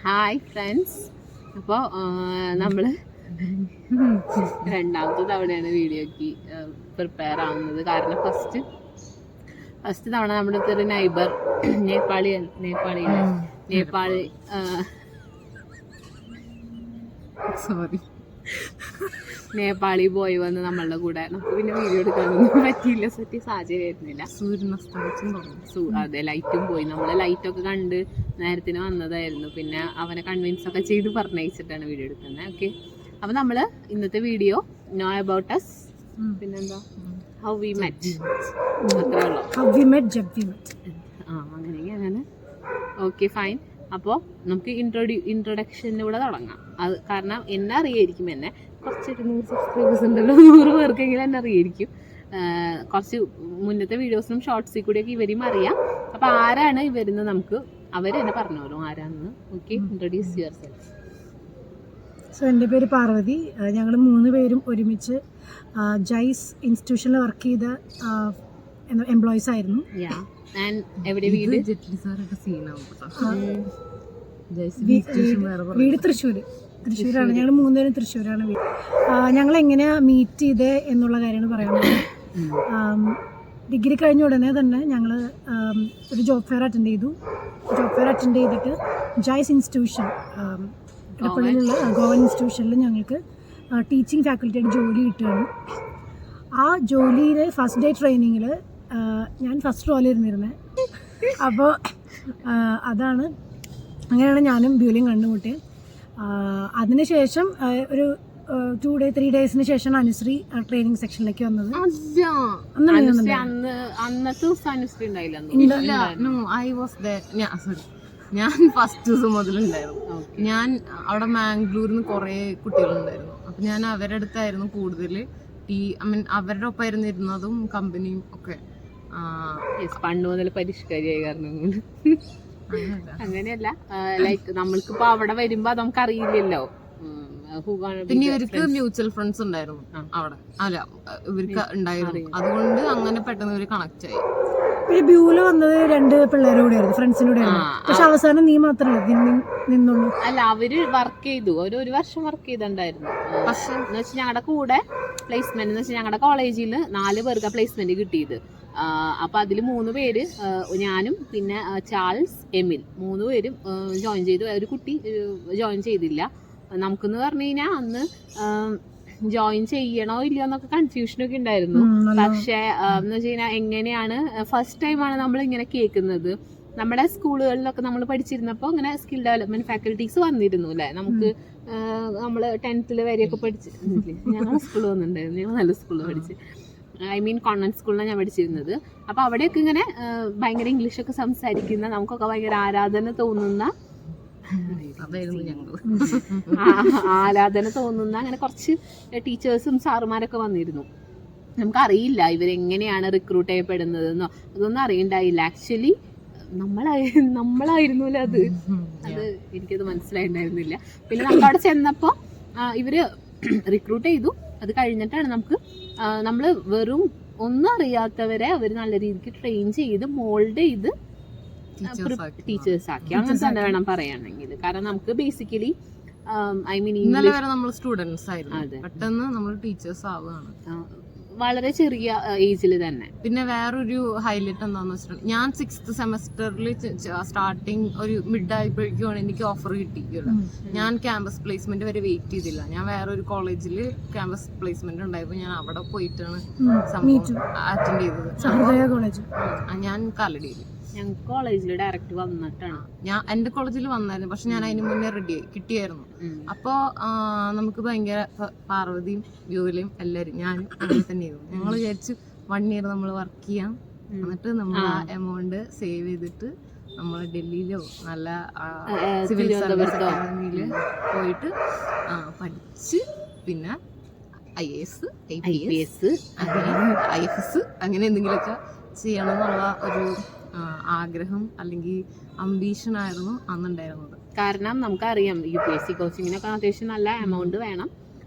Hi friends. അപ്പോൾ നമ്മൾ രണ്ടാമത്തെ തവണയാണ് വീഡിയോക്ക് പ്രിപ്പയർ ആവുന്നത്. കാരണം ഫസ്റ്റ് തവണ നമ്മുടെ ഒരു നൈബർ നേപ്പാളി ബോയ് വന്ന് നമ്മളുടെ കൂടെ. നമുക്ക് പിന്നെ വീഡിയോ എടുക്കാനൊന്നും പറ്റിയില്ല, സെറ്റ് സാഹചര്യമായിരുന്നില്ല. അതെ, ലൈറ്റും പോയി. നമ്മൾ ലൈറ്റൊക്കെ കണ്ട് നേരത്തിന് വന്നതായിരുന്നു. പിന്നെ അവനെ കൺവിൻസ് ഒക്കെ ചെയ്ത് പറഞ്ഞയച്ചിട്ടാണ് വീഡിയോ എടുക്കുന്നത്. ഓക്കെ, അപ്പം നമ്മൾ ഇന്നത്തെ വീഡിയോ നോ അബൌട്ട് അസ്, പിന്നെന്താ ഹൗ വി മെറ്റ്, അത്രേ ഉള്ളൂ. അങ്ങനെ ഓക്കെ ഫൈൻ. അപ്പോൾ നമുക്ക് ഇൻട്രൊഡക്ഷനിലൂടെ തുടങ്ങാം. അത് കാരണം എന്നെ അറിയായിരിക്കും, എന്നെ കുറച്ചൊരു 100 സബ്സ്ക്രൈബേഴ്സ് ഉണ്ടല്ലോ, 100 പേർക്കെങ്കിലും എന്നെ അറിയായിരിക്കും. കുറച്ച് മുന്നത്തെ വീഡിയോസിനും ഷോർട്സിൽ കൂടിയൊക്കെ ഇവരും അറിയാം. അപ്പോൾ ആരാണ് ഇവരെന്ന് നമുക്ക് അവരെന്നെ പറഞ്ഞോളൂ ആരാണെന്ന്. Okay, introduce your self. So എൻ്റെ പേര് പാർവതി. ഞങ്ങൾ 3 പേരും ഒരുമിച്ച് ജൈസ് ഇൻസ്റ്റിറ്റ്യൂഷനിൽ വർക്ക് ചെയ്ത എംപ്ലോയീസ് ആയിരുന്നു. വീട് തൃശ്ശൂരാണ്. ഞങ്ങൾ 3 പേരും തൃശ്ശൂരാണ് വീട്. ഞങ്ങൾ എങ്ങനെയാ മീറ്റ് ചെയ്തത് എന്നുള്ള കാര്യമാണ് പറയാനുള്ളത്. ഡിഗ്രി കഴിഞ്ഞ ഉടനെ തന്നെ ഞങ്ങൾ ഒരു ജോബ് ഫെയർ അറ്റൻഡ് ചെയ്തിട്ട് ജൈസ് ഇൻസ്റ്റിറ്റ്യൂഷൻ ഇടപ്പള്ളിയിലുള്ള ഗോവൻ ഇൻസ്റ്റിറ്റ്യൂഷനിൽ ഞങ്ങൾക്ക് ടീച്ചിങ് ഫാക്കൽറ്റിയായിട്ട് ജോലി കിട്ടുകയാണ്. ആ ജോലിയിൽ ഫസ്റ്റ് ഡേ ട്രെയിനിങ്ങിൽ ഞാൻ ഫസ്റ്റ് റോയിൽ ഇരുന്നിരുന്നത്. അപ്പോൾ അങ്ങനെയാണ് ഞാനും ബ്യൂലിയും കണ്ടുമുട്ടിയത്. അതിനുശേഷം ഒരു 2-3 ഡേയ്സിന് ശേഷമാണ് അനുശ്രീ ട്രെയിനിങ് സെക്ഷനിലേക്ക് വന്നത്. ഞാൻ ഫസ്റ്റ് ദിവസം മുതലുണ്ടായിരുന്നു. ഞാൻ അവിടെ മാംഗ്ലൂരിൽ നിന്ന് കുറേ കുട്ടികളുണ്ടായിരുന്നു. അപ്പം ഞാൻ അവരുടെ അടുത്തായിരുന്നു കൂടുതൽ അവരുടെ ഒപ്പമായിരുന്നു ഇരുന്നതും കമ്പനിയും ഒക്കെ. പണ്ട് മുതൽ പരിഷ്കരിയായി കാരണം അങ്ങനെയല്ല, ലൈക്ക് നമ്മൾക്കിപ്പോ അവിടെ വരുമ്പോ നമുക്കറിയില്ലല്ലോ. പിന്നെ ഇവർക്ക് മ്യൂച്വൽ ഫ്രണ്ട്സ് ഉണ്ടായിരുന്നു അവിടെ, അല്ല ഇവർക്ക് ഉണ്ടായിരുന്നു. അതുകൊണ്ട് അങ്ങനെ പെട്ടെന്ന് ഇവര് കണക്ട് ആയി. പിന്നെ ബ്യൂല വന്നത് 2 പിള്ളേരുടെ കൂടെയായിരുന്നു, ഫ്രണ്ട്സിന്റെ കൂടെ. പക്ഷെ അവസാനം നീ മാത്രമല്ല നിന്നുള്ളൂ. അല്ല, അവര് വർക്ക് ചെയ്തു, ഒരു വർഷം വർക്ക് ചെയ്തിട്ടുണ്ടായിരുന്നു. പക്ഷെ എന്ന് വെച്ചാൽ ഞങ്ങളുടെ കൂടെ പ്ലേസ്മെന്റ് എന്ന് വെച്ചാൽ ഞങ്ങളുടെ കോളേജിൽ 4 പേർക്ക് പ്ലേസ്മെന്റ് കിട്ടിയത്. അപ്പൊ അതിൽ 3 പേര്, ഞാനും പിന്നെ ചാൾസ്, എമിൽ, 3 പേരും ജോയിൻ ചെയ്തു. ഒരു കുട്ടി ജോയിൻ ചെയ്തില്ല. നമുക്കെന്ന് പറഞ്ഞു കഴിഞ്ഞാൽ അന്ന് ജോയിൻ ചെയ്യണോ ഇല്ലയോ എന്നൊക്കെ കൺഫ്യൂഷനൊക്കെ ഉണ്ടായിരുന്നു. പക്ഷെ എന്ന് വെച്ച് കഴിഞ്ഞാൽ എങ്ങനെയാണ് ഫസ്റ്റ് ടൈമാണ് നമ്മൾ ഇങ്ങനെ കേൾക്കുന്നത്. നമ്മുടെ സ്കൂളുകളിലൊക്കെ നമ്മൾ പഠിച്ചിരുന്നപ്പോൾ ഇങ്ങനെ സ്കിൽ ഡെവലപ്മെന്റ് ഫാക്കൽറ്റീസ് വന്നിരുന്നു അല്ലേ. നമ്മൾ 10th വരെയൊക്കെ പഠിച്ചിരുന്നില്ലേ. ഞങ്ങളുടെ സ്കൂളിൽ വന്നിട്ടുണ്ടായിരുന്നു. ഞങ്ങൾ നല്ല സ്കൂളിൽ പഠിച്ച്, കോൺവെന്റ് സ്കൂളിലാണ് ഞാൻ പഠിച്ചിരുന്നത്. അപ്പൊ അവിടെയൊക്കെ ഇങ്ങനെ ഭയങ്കര ഇംഗ്ലീഷൊക്കെ സംസാരിക്കുന്ന, നമുക്കൊക്കെ ഭയങ്കര ആരാധന തോന്നുന്ന അങ്ങനെ കുറച്ച് ടീച്ചേഴ്സും സാറുമാരൊക്കെ വന്നിരുന്നു. നമുക്കറിയില്ല ഇവരെങ്ങനെയാണ് റിക്രൂട്ട് ചെയ്യപ്പെടുന്നതെന്നോ അതൊന്നും അറിയണ്ടായില്ല. ആക്ച്വലി നമ്മളായിരുന്നല്ലോ അത് എനിക്കത് മനസ്സിലായിട്ടുണ്ടായിരുന്നില്ല. പിന്നെ നമുക്ക് അവിടെ ചെന്നപ്പോ ഇവര് റിക്രൂട്ട് ചെയ്തു. അത് കഴിഞ്ഞിട്ടാണ് നമ്മള് വെറും ഒന്നും അറിയാത്തവരെ അവർ നല്ല രീതിക്ക് ട്രെയിൻ ചെയ്ത് മോൾഡ് ചെയ്ത് ടീച്ചേഴ്സ് ആക്കി. അങ്ങനെ തന്നെ വേണം പറയാണെങ്കിൽ. കാരണം നമുക്ക് ബേസിക്കലി ഇന്നലെ വരെ നമ്മൾ സ്റ്റുഡൻസ് ആയിരുന്നു, പെട്ടെന്ന് നമ്മൾ ടീച്ചേഴ്സ് ആവുകയാണ് വളരെ ചെറിയ ഏജിൽ തന്നെ. പിന്നെ വേറൊരു ഹൈലൈറ്റ് എന്താന്ന് വെച്ചിട്ടുണ്ടെങ്കിൽ, ഞാൻ 6th സെമസ്റ്ററിൽ സ്റ്റാർട്ടിങ് ഒരു മിഡ് ആയപ്പോഴേക്കുമാണ് എനിക്ക് ഓഫർ കിട്ടിയിട്ടുള്ളത്. ഞാൻ ക്യാമ്പസ് പ്ലേസ്മെന്റ് വരെ വെയിറ്റ് ചെയ്തില്ല. ഞാൻ വേറൊരു കോളേജിൽ ക്യാമ്പസ് പ്ലേസ്മെന്റ് ഉണ്ടായപ്പോൾ ഞാൻ അവിടെ പോയിട്ടാണ് സംഭവം അറ്റൻഡ് ചെയ്തത്. ഞാൻ കാലടിയിൽ ഞങ്ങൾക്ക് കോളേജിൽ ഡയറക്റ്റ് വന്നിട്ടാണ്. എന്റെ കോളേജിൽ വന്നായിരുന്നു, പക്ഷെ ഞാൻ അതിന് മുന്നേ റെഡി ആയി കിട്ടിയായിരുന്നു. അപ്പോ നമുക്ക് ഭയങ്കര പാർവതിയും ബ്യൂലയും എല്ലാരും ഞാനും അങ്ങനെ തന്നെയായിരുന്നു. ഞങ്ങൾ വിചാരിച്ചു 1 year നമ്മൾ വർക്ക് ചെയ്യാം, എന്നിട്ട് നമ്മൾ ആ എമൗണ്ട് സേവ് ചെയ്തിട്ട് നമ്മൾ ഡൽഹിയിലോ നല്ല സിവിൽ സർവീസ് അക്കാദമിയില് പോയിട്ട് പഠിച്ച് പിന്നെ IAS, IPS, IFS അങ്ങനെ എന്തെങ്കിലുമൊക്കെ ചെയ്യണം എന്നുള്ള ഒരു ആഗ്രഹം അല്ലെങ്കിൽ അംബീഷൻ ആയിരുന്നു അന്നുണ്ടായിരുന്നത്. കാരണം നമുക്കറിയാം UPSC കോച്ചിങ്ങിനൊക്കെ അത്യാവശ്യം നല്ല എമൗണ്ട് വേണം.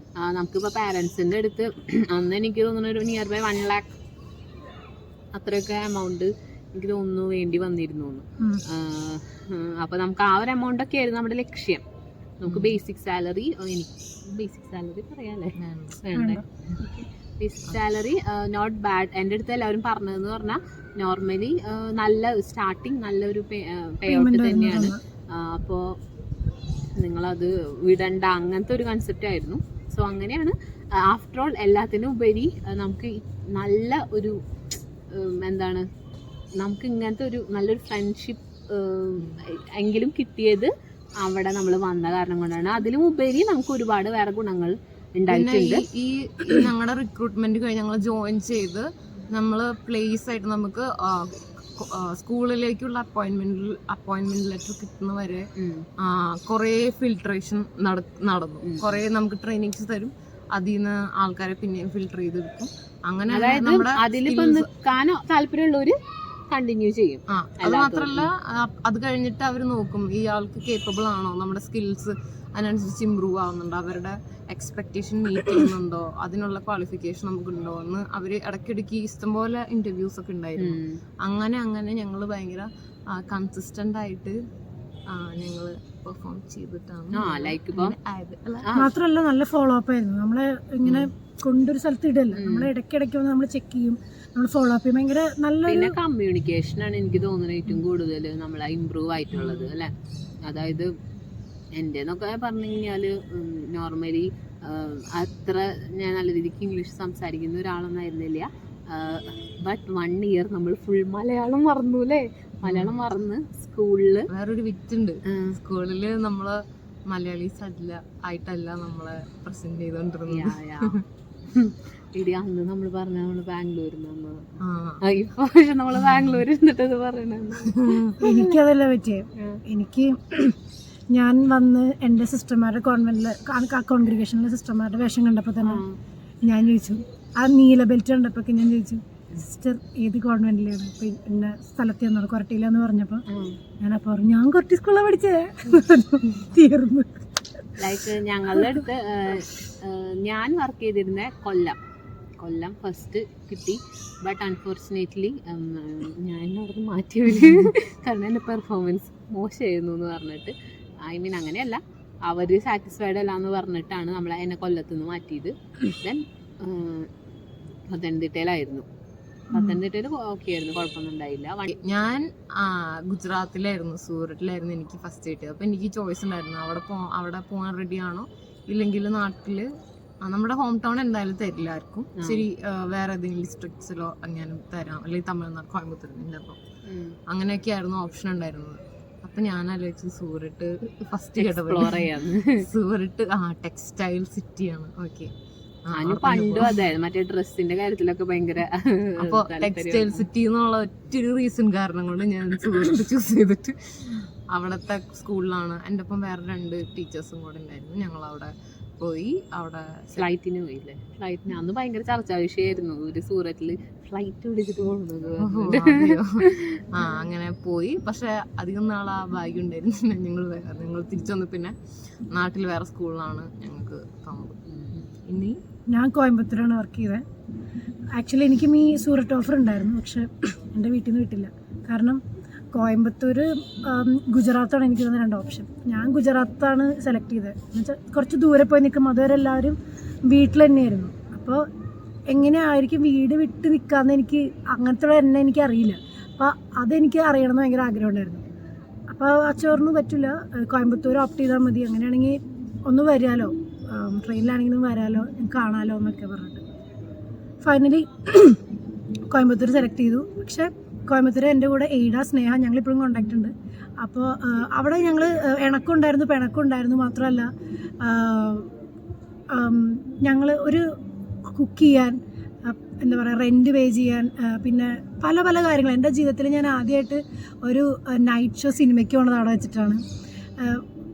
നമുക്കിപ്പോൾ പാരൻസിൻ്റെ അടുത്ത് അന്ന് എനിക്ക് തോന്നുന്നു ഒരു നിയർ ബൈ 1 lakh അത്രയൊക്കെ എമൗണ്ട് എനിക്ക് തോന്നുന്നു വേണ്ടി വന്നിരുന്നു. അപ്പൊ നമുക്ക് ആ ഒരു എമൗണ്ട് ഒക്കെ ആയിരുന്നു നമ്മുടെ ലക്ഷ്യം. നമുക്ക് ബേസിക് സാലറി, എനിക്ക് ബേസിക് സാലറി പറയാല്ലേ വേണ്ടേ, ബേസിക് സാലറി നോട്ട് ബാഡ്. എൻ്റെ അടുത്ത് എല്ലാവരും പറഞ്ഞതെന്ന് പറഞ്ഞാൽ നോർമലി നല്ല സ്റ്റാർട്ടിങ് നല്ലൊരു പേ ഔട്ട് തന്നെയാണ്. അപ്പോൾ നിങ്ങളത് വിടണ്ട അങ്ങനത്തെ ഒരു കൺസെപ്റ്റ് ആയിരുന്നു. സോ അങ്ങനെയാണ് ആഫ്റ്റർ ഓൾ എല്ലാത്തിനും ഉപരി നമുക്ക് നല്ല ഒരു എന്താണ്, നമുക്ക് ഇങ്ങനത്തെ ഒരു നല്ലൊരു ഫ്രണ്ട്ഷിപ്പ് എങ്കിലും കിട്ടിയത് അവിടെ നമ്മൾ വന്ന കാരണം കൊണ്ടാണ്. അതിലും ഉപരി നമുക്ക് ഒരുപാട് വേറെ ഗുണങ്ങൾ ഉണ്ടായിട്ടുണ്ട്. ഈ ഞങ്ങളുടെ റിക്രൂട്ട്മെന്റ് കഴിഞ്ഞ് ഞങ്ങൾ ജോയിൻ ചെയ്ത് നമ്മൾ പ്ലേസ് ആയിട്ട് നമുക്ക് സ്കൂളിലേക്കുള്ള അപ്പോയിന്റ്മെന്റ് ലെറ്റർ കിട്ടുന്നവരെ കുറേ ഫിൽട്രേഷൻ നടന്നു. കുറേ നമുക്ക് ട്രെയിനിങ്സ് തരും, അതിൽ നിന്ന് ആൾക്കാരെ പിന്നെയും ഫിൽട്ടർ ചെയ്തെടുക്കും. അങ്ങനെ അതിലിപ്പോ നിൽക്കാനോ താല്പര്യമുള്ളവര് കണ്ടിന്യൂ ചെയ്യും. അത് മാത്രല്ല, അത് കഴിഞ്ഞിട്ട് അവർ നോക്കും ഈ ആൾക്ക് കേപ്പബിൾ ആണോ, നമ്മുടെ സ്കിൽസ് അതിനനുസരിച്ച് ഇമ്പ്രൂവ് ആവുന്നുണ്ടോ, അവരുടെ എക്സ്പെക്ടേഷൻ മീറ്റ് ചെയ്യുന്നുണ്ടോ, അതിനുള്ള ക്വാളിഫിക്കേഷൻ നമുക്കുണ്ടോ എന്ന് അവർ ഇടയ്ക്കിടയ്ക്ക് ഇഷ്ടംപോലെ ഇന്റർവ്യൂസ് ഒക്കെ ഉണ്ടായിരുന്നു. അങ്ങനെ ഞങ്ങൾ ഭയങ്കര കൺസിസ്റ്റന്റ് ആയിട്ട് ഞങ്ങള് പെർഫോം ചെയ്തിട്ടാണ്. മാത്രല്ല നല്ല ഫോളോ അപ്പ് ആയിരുന്നു. നമ്മളെ ഇങ്ങനെ കൊണ്ടൊരു സ്ഥലത്ത് ഇടല്ല, നമ്മളെ ഇടയ്ക്കിടയ്ക്ക് വന്ന് നമ്മൾ ചെക്ക് ചെയ്യും, നമ്മൾ ഫോളോ അപ്പ് ചെയ്യും. ഭയങ്കര നല്ല പിന്നെ കമ്മ്യൂണിക്കേഷൻ ആണ് എനിക്ക് തോന്നുന്നത് ഏറ്റവും കൂടുതൽ നമ്മളെ ഇമ്പ്രൂവ് ആയിട്ടുള്ളത് അല്ലെ. അതായത് എൻ്റെ എന്നൊക്കെ പറഞ്ഞു കഴിഞ്ഞാല് നോർമലി അത്ര ഞാൻ നല്ല രീതിക്ക് ഇംഗ്ലീഷ് സംസാരിക്കുന്ന ഒരാളൊന്നായിരുന്നില്ല. ബട്ട് 1 year നമ്മൾ ഫുൾ മലയാളം മറന്നു അല്ലേ. മലയാളം മറന്ന് സ്കൂളില് വേറൊരു വിറ്റുണ്ട്, സ്കൂളില് നമ്മള് മലയാളീസ് ആയിട്ടല്ല നമ്മളെ പ്രസന്റ് ചെയ്തോണ്ടിരുന്നത്. ഇടി അന്ന് നമ്മൾ പറഞ്ഞ നമ്മള് ബാംഗ്ലൂരിൽ നിന്ന്, ഇപ്പൊ പക്ഷെ നമ്മള് ബാംഗ്ലൂർ ഇരുന്നിട്ടത് പറയണ. എനിക്കതല്ല പറ്റിയേ. എനിക്ക് ഞാൻ വന്ന് എൻ്റെ സിസ്റ്റർമാരുടെ കോൺവെന്റില് കോൺഗ്രിഗേഷനിലെ സിസ്റ്റർമാരുടെ വേഷം കണ്ടപ്പോൾ തന്നെ ഞാൻ ചോദിച്ചു, ആ നീല ബെൽറ്റ് കണ്ടപ്പോൾ ഞാൻ ചോദിച്ചു, സിസ്റ്റർ ഏത് കോൺവെന്റിലാണ്, ഇപ്പൊ ഇന്ന സ്ഥലത്ത് കൊരട്ടിയിലെന്ന് പറഞ്ഞപ്പോൾ ഞാനപ്പോൾ പറഞ്ഞു ഞാൻ കൊരട്ടി സ്കൂളിലാണ് പഠിച്ചേ. തീർന്നു. ലൈക്ക് ഞങ്ങളുടെ അടുത്ത് ഞാൻ വർക്ക് ചെയ്തിരുന്ന കൊല്ലം ഫസ്റ്റ് കിട്ടി. ബട്ട് അൺഫോർച്ചുനേറ്റ്ലി ഞാൻ അവിടെ മാറ്റിയവര് കാരണം എൻ്റെ പെർഫോമൻസ് മോശമായിരുന്നു എന്ന് പറഞ്ഞിട്ട്, ഐ മീൻ അങ്ങനെയല്ല, അവർ സാറ്റിസ്ഫൈഡ് അല്ല എന്ന് പറഞ്ഞിട്ടാണ് എന്നെ കൊല്ലത്ത് നിന്ന് മാറ്റിയത്. ദെൻ പത്തനംതിട്ടയിലായിരുന്നു. പത്തനംതിട്ടയിൽ ഓക്കെ ആയിരുന്നു, കുഴപ്പമൊന്നും ഉണ്ടായില്ല. ഞാൻ ഗുജറാത്തിലായിരുന്നു, സൂററ്റിലായിരുന്നു എനിക്ക് ഫസ്റ്റ് കിട്ടിയത്. അപ്പോൾ എനിക്ക് ചോയ്സ് ഉണ്ടായിരുന്നു, അവിടെ പോകാൻ റെഡിയാണോ, ഇല്ലെങ്കിൽ നാട്ടിൽ നമ്മുടെ ഹോം ടൗൺ എന്തായാലും തരില്ല ആർക്കും, ശരി വേറെ ഏതെങ്കിലും ഡിസ്ട്രിക്ട്സിലോ അങ്ങനെ തരാം, അല്ലെങ്കിൽ തമിഴ്നാട്, കോയമ്പത്തൂർ, ചിലപ്പോൾ അങ്ങനെയൊക്കെ ആയിരുന്നു ഓപ്ഷൻ ഉണ്ടായിരുന്നത്. അപ്പൊ ഞാൻ ആലോചിച്ചു സൂററ്റ് ഫസ്റ്റ് കേട്ടപ്പോൾ സൂററ്റ് ടെക്സ്റ്റൈൽ സിറ്റിയാണ്. ഓക്കെ, പണ്ടും അതായത് മറ്റേ ഡ്രസ്സിന്റെ കാര്യത്തിലൊക്കെ ഭയങ്കര. അപ്പൊ ടെക്സ്റ്റൈൽ സിറ്റി എന്നുള്ള ഒറ്റൊരു റീസൺ കാരണം കൊണ്ട് ഞാൻ സൂററ്റ് ചൂസ് ചെയ്തിട്ട് അവിടത്തെ സ്കൂളിലാണ്. എൻ്റെ ഒപ്പം വേറെ 2 ടീച്ചേഴ്സും കൂടെ ഉണ്ടായിരുന്നു. ഞങ്ങൾ അവിടെ പോയി. അവിടെ ഫ്ലൈറ്റിന് പോയില്ലേ? ഫ്ലൈറ്റിന് അന്ന് ഭയങ്കര ചർച്ചാ വിഷയമായിരുന്നു, ഒരു സൂററ്റില് ഫ്ലൈറ്റ് പിടിച്ചിട്ട് പോകുന്നത്. അങ്ങനെ പോയി. പക്ഷെ അധികം നാൾ ആ ഭാഗ്യം ഉണ്ടായിരുന്നില്ല. ഞങ്ങൾ തിരിച്ചു വന്ന് പിന്നെ നാട്ടിൽ വേറെ സ്കൂളിലാണ് ഞങ്ങൾക്ക് തന്നത്. ഇനി ഞാൻ കോയമ്പത്തൂരാണ് വർക്ക് ചെയ്തത്. ആക്ച്വലി എനിക്കും ഈ സൂററ്റ് ഓഫർ ഉണ്ടായിരുന്നു, പക്ഷെ എൻ്റെ വീട്ടിൽ നിന്ന് വിട്ടില്ല. കാരണം കോയമ്പത്തൂർ, ഗുജറാത്താണ് എനിക്ക് തന്ന 2 ഓപ്ഷൻ. ഞാൻ ഗുജറാത്താണ് സെലക്ട് ചെയ്തത്. എന്നുവെച്ചാൽ കുറച്ച് ദൂരെ പോയി നിൽക്കും, അതുവരെ എല്ലാവരും വീട്ടിൽ തന്നെയായിരുന്നു. അപ്പോൾ എങ്ങനെയായിരിക്കും വീട് വിട്ട് നിൽക്കാമെന്ന് എനിക്ക് അങ്ങനത്തെ എന്നെ എനിക്ക് അറിയില്ല. അപ്പോൾ അതെനിക്ക് അറിയണമെന്ന് ഭയങ്കര ആഗ്രഹം ഉണ്ടായിരുന്നു. അപ്പോൾ അച്ചോറിന് പറ്റില്ല, കോയമ്പത്തൂർ ഓപ്റ്റ് ചെയ്താൽ മതി, അങ്ങനെയാണെങ്കിൽ ഒന്ന് വരാമല്ലോ, ട്രെയിനിലാണെങ്കിലും വരാമല്ലോ, കാണാമല്ലോ എന്നൊക്കെ പറഞ്ഞിട്ട് ഫൈനലി കോയമ്പത്തൂർ സെലക്ട് ചെയ്തു. പക്ഷേ കോയമ്പത്തൂർ എൻ്റെ കൂടെ എയ്ഡ, സ്നേഹ, ഞങ്ങളിപ്പോഴും കോണ്ടാക്റ്റ് ഉണ്ട്. അപ്പോൾ അവിടെ ഞങ്ങൾ പിണക്കുണ്ടായിരുന്നു. മാത്രമല്ല ഞങ്ങൾ ഒരു കുക്ക് ചെയ്യാൻ, എന്താ പറയുക, റെൻറ്റ് പേ ചെയ്യാൻ, പിന്നെ പല പല കാര്യങ്ങൾ. എൻ്റെ ജീവിതത്തിൽ ഞാൻ ആദ്യമായിട്ട് ഒരു നൈറ്റ് ഷോ സിനിമയ്ക്ക് പോണത് അവിടെ വെച്ചിട്ടാണ്.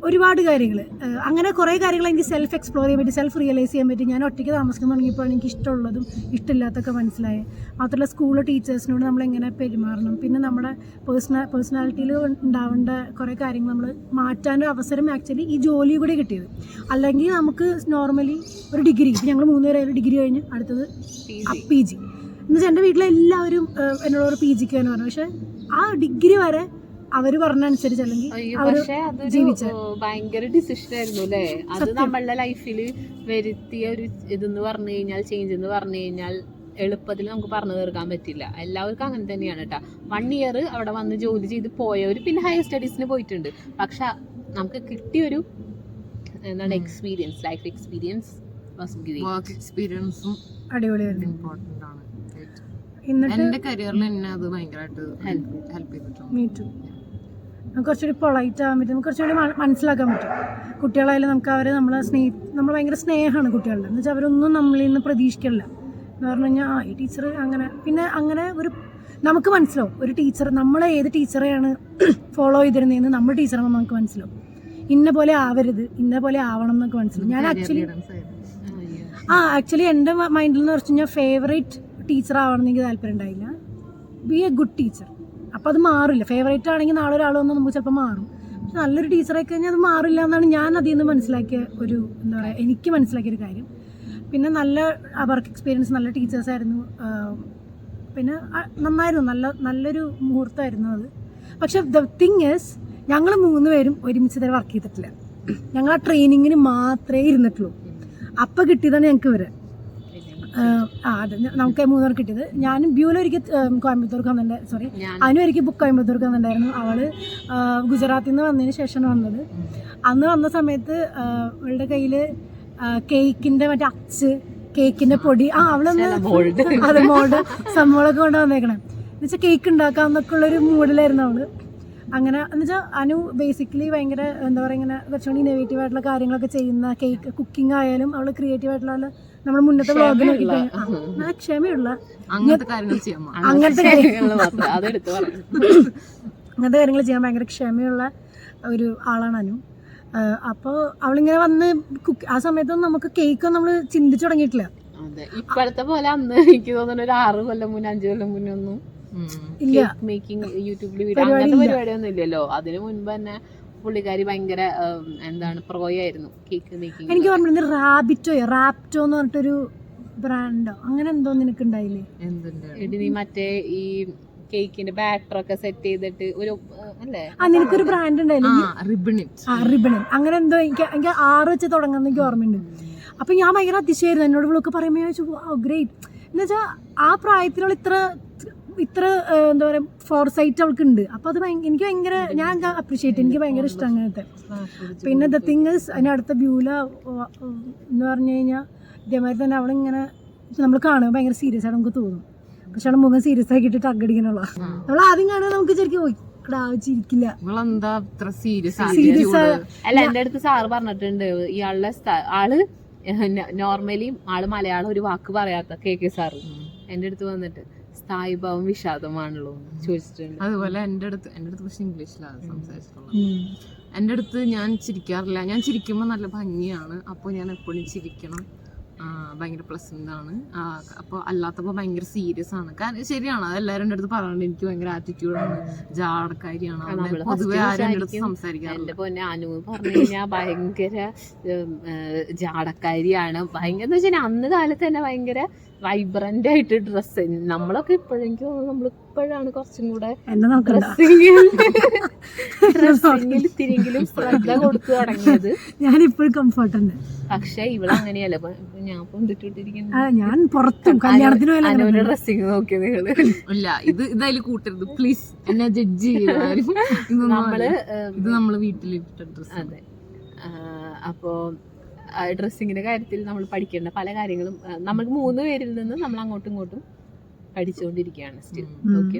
ഒരുപാട് കാര്യങ്ങൾ, അങ്ങനെ കുറേ കാര്യങ്ങൾ എനിക്ക് സെൽഫ് എക്സ്പ്ലോർ ചെയ്യാൻ പറ്റി, സെൽഫ് റിയലൈസ് ചെയ്യാൻ പറ്റി. ഞാൻ ഒറ്റയ്ക്ക് താമസിക്കാൻ തുടങ്ങിയപ്പോഴാണ് എനിക്ക് ഇഷ്ടമുള്ളതും ഇഷ്ടമില്ലാത്തൊക്കെ മനസ്സിലായത്. മാത്രമല്ല സ്കൂളിലെ ടീച്ചേഴ്സിനോട് നമ്മളെങ്ങനെ പെരുമാറണം, പിന്നെ നമ്മുടെ പേഴ്സണാലിറ്റിയിൽ ഉണ്ടാവേണ്ട കുറേ കാര്യങ്ങൾ നമ്മൾ മാറ്റാൻ അവസരം ആക്ച്വലി ഈ ജോലി കൂടെ കിട്ടിയത്. അല്ലെങ്കിൽ നമുക്ക് നോർമലി ഒരു ഡിഗ്രി, ഞങ്ങൾ 3 പേരായാലും ഡിഗ്രി കഴിഞ്ഞ് അടുത്തത് PG. എന്നുവെച്ചാൽ എൻ്റെ വീട്ടിലെ എല്ലാവരും എന്നോട് PG ക്ക് പറഞ്ഞു. പക്ഷെ ആ ഡിഗ്രി വരെ അവര് പറഞ്ഞ അനുസരിച്ച് അല്ലെങ്കിൽ പക്ഷെ അതൊരു ഭയങ്കര ഡിസിഷൻ ആയിരുന്നു അല്ലേ. അത് നമ്മളുടെ ലൈഫിൽ വരുത്തിയ ഒരു ഇതെന്ന് പറഞ്ഞു കഴിഞ്ഞാൽ, ചേഞ്ച് എന്ന് പറഞ്ഞു കഴിഞ്ഞാൽ എളുപ്പത്തിൽ നമുക്ക് പറഞ്ഞു തീർക്കാൻ പറ്റില്ല. എല്ലാവർക്കും അങ്ങനെ തന്നെയാണ് കേട്ടോ. 1 year അവിടെ വന്ന് ജോലി ചെയ്ത് പോയവർ പിന്നെ ഹയർ സ്റ്റഡീസിന് പോയിട്ടുണ്ട്. പക്ഷെ നമുക്ക് കിട്ടിയൊരു എന്താണ് എക്സ്പീരിയൻസ്, ലൈഫ് എക്സ്പീരിയൻസ്, വർക്ക് എക്സ്പീരിയൻസും അടിപൊളിയായിരുന്നു. ഇമ്പോർട്ടന്റ് ആണ്. എന്നിട്ട് എന്റെ കരിയറിൽ എന്നെ അത് ഭയങ്കരമായിട്ട് ഹെൽപ്പ് ചെയ്തിട്ടുണ്ട്. Me too. നമുക്ക് കുറച്ചുകൂടി പൊളൈറ്റ് ആകാൻ പറ്റും, നമുക്ക് കുറച്ചുകൂടി മനസ്സിലാക്കാൻ പറ്റും. കുട്ടികളായാലും നമുക്ക് അവരെ നമ്മൾ ഭയങ്കര സ്നേഹമാണ് കുട്ടികളുടെ. എന്ന് വെച്ചാൽ അവരൊന്നും നമ്മളിൽ നിന്ന് പ്രതീക്ഷിക്കില്ല എന്ന് പറഞ്ഞു കഴിഞ്ഞാൽ ഈ ടീച്ചർ അങ്ങനെ. പിന്നെ അങ്ങനെ ഒരു നമുക്ക് മനസ്സിലാവും ഒരു ടീച്ചർ, നമ്മളെ ഏത് ടീച്ചറെയാണ് ഫോളോ ചെയ്തിരുന്നതെന്ന് നമ്മൾ ടീച്ചറാകുമ്പോൾ നമുക്ക് മനസ്സിലാവും. ഇന്ന പോലെ ആവരുത്, ഇന്ന പോലെ ആവണം എന്നൊക്കെ മനസ്സിലാവും. ഞാൻ ആക്ച്വലി എൻ്റെ മൈൻഡിൽ എന്ന് വെച്ച് കഴിഞ്ഞാൽ ഫേവറേറ്റ് ടീച്ചർ ആവണമെന്ന് എനിക്ക് താല്പര്യം ഉണ്ടായില്ല. B A good teacher. അപ്പോൾ അത് മാറില്ല. ഫേവറേറ്റ് ആണെങ്കിൽ നാളെ ഒരാൾ വന്നാൽ നമുക്ക് ചിലപ്പോൾ മാറും. പക്ഷെ നല്ലൊരു ടീച്ചറായി കഴിഞ്ഞാൽ അത് മാറില്ല എന്നാണ് ഞാൻ അതിൽ നിന്ന് മനസ്സിലാക്കിയ ഒരു, എന്താ പറയുക, എനിക്ക് മനസ്സിലാക്കിയൊരു കാര്യം. പിന്നെ നല്ല വർക്ക് എക്സ്പീരിയൻസ്, നല്ല ടീച്ചേഴ്സായിരുന്നു. പിന്നെ നന്നായിരുന്നു, നല്ലൊരു മുഹൂർത്തമായിരുന്നു അത്. പക്ഷെ ദ തിങ് ഈസ്, ഞങ്ങൾ 3 പേരും ഒരുമിച്ച് ഇതുവരെ വർക്ക് ചെയ്തിട്ടില്ല. ഞങ്ങൾ ആ ട്രെയിനിങ്ങിന് മാത്രമേ ഇരുന്നിട്ടുള്ളൂ. അപ്പം കിട്ടിയതാണ് ഞങ്ങൾക്ക് ഇവരെ. അതെ, നമുക്ക് 3 പേർക്ക് കിട്ടിയത്. ഞാനും ബ്യൂല ഒരിക്കൽ കോയമ്പത്തൂർക്ക് വന്നിട്ടുണ്ട്. സോറി, അനു ഒരിക്കൽ കോയമ്പത്തൂർക്ക് വന്നിട്ടുണ്ടായിരുന്നു. അവള് ഗുജറാത്തിൽ നിന്ന് വന്നതിന് ശേഷമാണ് വന്നത്. അന്ന് വന്ന സമയത്ത് അവളുടെ കയ്യിൽ കേക്കിന്റെ മറ്റേ അച്ച്, കേക്കിന്റെ പൊടി, അവളൊന്ന് അത് മോൾഡ് സംഭവങ്ങളൊക്കെ കൊണ്ട് വന്നേക്കണേ. എന്നുവെച്ചാൽ കേക്ക് ഉണ്ടാക്കാന്നൊക്കെ ഉള്ളൊരു മൂഡിലായിരുന്നു അവള്. അങ്ങനെ എന്നുവെച്ചാൽ അനു ബേസിക്കലി ഭയങ്കര, എന്താ പറയുക, ഇങ്ങനെ കുറച്ചുകൂടി ഇന്നോവേറ്റീവ് ആയിട്ടുള്ള കാര്യങ്ങളൊക്കെ ചെയ്യുന്ന, കേക്ക് കുക്കിംഗ് ആയാലും അവള് ക്രിയേറ്റീവ് ആയിട്ടുള്ള, നമ്മുടെ മുന്നത്തെ വ്ളോഗ് നോക്കിക്കഴിഞ്ഞാൽ ക്ഷമയുള്ള അങ്ങനത്തെ കാര്യങ്ങൾ ചെയ്യാൻ ഭയങ്കര ക്ഷമയുള്ള ഒരു ആളാണ് അനു. അപ്പോൾ അവളിങ്ങനെ വന്ന് ആ സമയത്തൊന്നും നമുക്ക് കേക്കൊന്നും നമ്മൾ ചിന്തിച്ചു തുടങ്ങിയിട്ടില്ല. ഇപ്പോഴത്തെ പോലെ അന്ന് എനിക്ക് തോന്നുന്നു ഒരു 6 കൊല്ലം മുന്നേ 5 കൊല്ലം മുന്നേ ഒന്നും ഇല്ല മേക്കിംഗ് യൂട്യൂബിൽ വീഡിയോ അങ്ങനത്തെ പരിപാടിയൊന്നും ഇല്ലല്ലോ. അതിനു മുൻപ് തന്നെ പുള്ളിക്കാരി ഭയങ്കര എന്താണ് പ്രോയായിരുന്നു കേക്ക് മേക്കിംഗ്. എനിക്ക് ഓർമ്മ റാപ്റ്റോ എന്ന് പറഞ്ഞിട്ടൊരു ബ്രാൻഡോ അങ്ങനെ എന്തോ നിനക്ക് ഉണ്ടായില്ലേ? നീ മറ്റേ ഈ കേക്കിന്റെ ബാറ്റർ ഒക്കെ സെറ്റ് ചെയ്തിട്ട് ഒരു അല്ലേ, നിനക്കൊരു ബ്രാൻഡ് ഉണ്ടായില്ലേ, റിബണിൻ അങ്ങനെ എന്തോ. എനിക്ക് 6 വെച്ച് തുടങ്ങുന്ന എനിക്ക് ഓർമ്മയുണ്ട്. അപ്പൊ ഞാൻ ഭയങ്കര അതിശയായിരുന്നു. എന്നോട് ഇവളൊക്കെ പറയുമ്പോൾ ഞാൻ ചോദിച്ചു ഗ്രേറ്റ്. എന്ന് വെച്ചാൽ ആ പ്രായത്തിലുള്ള ഇത്ര എന്താ പറയുക ഫോർസൈറ്റ് അവൾക്ക് ഉണ്ട്. അപ്പോൾ അത് എനിക്ക് ഭയങ്കര, ഞാൻ അപ്രീഷിയേറ്റ്, എനിക്ക് ഭയങ്കര ഇഷ്ടം അങ്ങനത്തെ. പിന്നെ ദ തിങ് ഇസ്, അതിനടുത്ത ബ്യൂല എന്ന് പറഞ്ഞു കഴിഞ്ഞാൽ ഇതേമാതിരി തന്നെ അവളിങ്ങനെ നമ്മൾ കാണുമ്പോൾ ഭയങ്കര സീരിയസ് ആയിട്ട് നമുക്ക് തോന്നും. പക്ഷെ അവളെ മുഖം സീരിയസ് ആക്കിയിട്ട് ടഗടിക്കാനുള്ള നമ്മൾ ആദ്യം കാണുമ്പോൾ നമുക്ക് ശരിക്കും ആവശ്യമിരിക്കില്ല. അല്ല, എൻ്റെ അടുത്ത് സാറ് പറഞ്ഞിട്ടുണ്ട് ഇയാളുടെ ആള് നോർമലി ആള് മലയാളം ഒരു വാക്ക് പറയാത്ത KK സാറ് എൻ്റെ അടുത്ത് വന്നിട്ട് സ്ഥായിഭാവം വിഷാദമാണല്ലോ ചോദിച്ചിട്ടുണ്ട്. അതുപോലെ എൻ്റെ അടുത്ത് പക്ഷെ ഇംഗ്ലീഷിലാണ് സംസാരിച്ചിട്ടുള്ളത്. എൻ്റെ അടുത്ത് ഞാൻ ചിരിക്കാറില്ല. ഞാൻ ചിരിക്കുമ്പോൾ നല്ല ഭംഗിയാണ്. അപ്പോൾ ഞാൻ എപ്പോഴും ചിരിക്കണം, ഭയങ്കര പ്ലസന്റ് ആണ്. അപ്പോൾ അല്ലാത്തപ്പോൾ ഭയങ്കര സീരിയസ് ആണ്. കാരണം ശരിയാണ്, അത് എല്ലാവരും എൻ്റെ അടുത്ത് പറയാറുണ്ട്. എനിക്ക് ഭയങ്കര ആറ്റിറ്റ്യൂഡാണ്, ജാടക്കാരിയാണ്, പൊതുവെ ആരും എൻ്റെ അടുത്ത് സംസാരിക്കാൻ. എൻ്റെ പൊന്നെ അനു പറഞ്ഞു കഴിഞ്ഞാൽ ഭയങ്കര ജാടക്കാരിയാണ്. ഭയങ്കര എന്ന് വെച്ചാൽ അന്ന് കാലത്ത് തന്നെ ഭയങ്കര വൈബ്രന്റ് ആയിട്ട് ഡ്രസ്സ്. നമ്മളൊക്കെ ഇപ്പോഴെങ്കിൽ നമ്മളിപ്പോഴാണ് കുറച്ചും കൂടെ ഡ്രസ്സിങ്ങിൽ തിരിങ്കിലും ശ്രദ്ധ കൊടുത്തു തുടങ്ങിയത്. ഞാനിപ്പോഴും കംഫർട്ട് ഉണ്ട്. പക്ഷെ ഇവിടെ അങ്ങനെയല്ല. ഞാൻ കൊണ്ടിട്ടിരിക്കുന്നത് ഞാൻ പുറത്തും കല്യാണത്തിന് ഡ്രസ്സിങ് നോക്കിയത് ഇല്ല. ഇതായാലും കൂട്ടരുത് പ്ലീസ്, എന്നെ ജഡ്ജ് ചെയ്താലും. ഇത് നമ്മള് വീട്ടിലിട്ട ഡ്രസ്സ്. അതെ. അപ്പോ ഡ്രസ്സിങ്ങിന്റെ കാര്യത്തിൽ നമ്മൾ പഠിക്കേണ്ട പല കാര്യങ്ങളും നമുക്ക് 3 പേരിൽ നിന്ന് നമ്മൾ അങ്ങോട്ടും ഇങ്ങോട്ടും പഠിച്ചുകൊണ്ടിരിക്കുകയാണ് സ്റ്റിൽ. ഓക്കെ.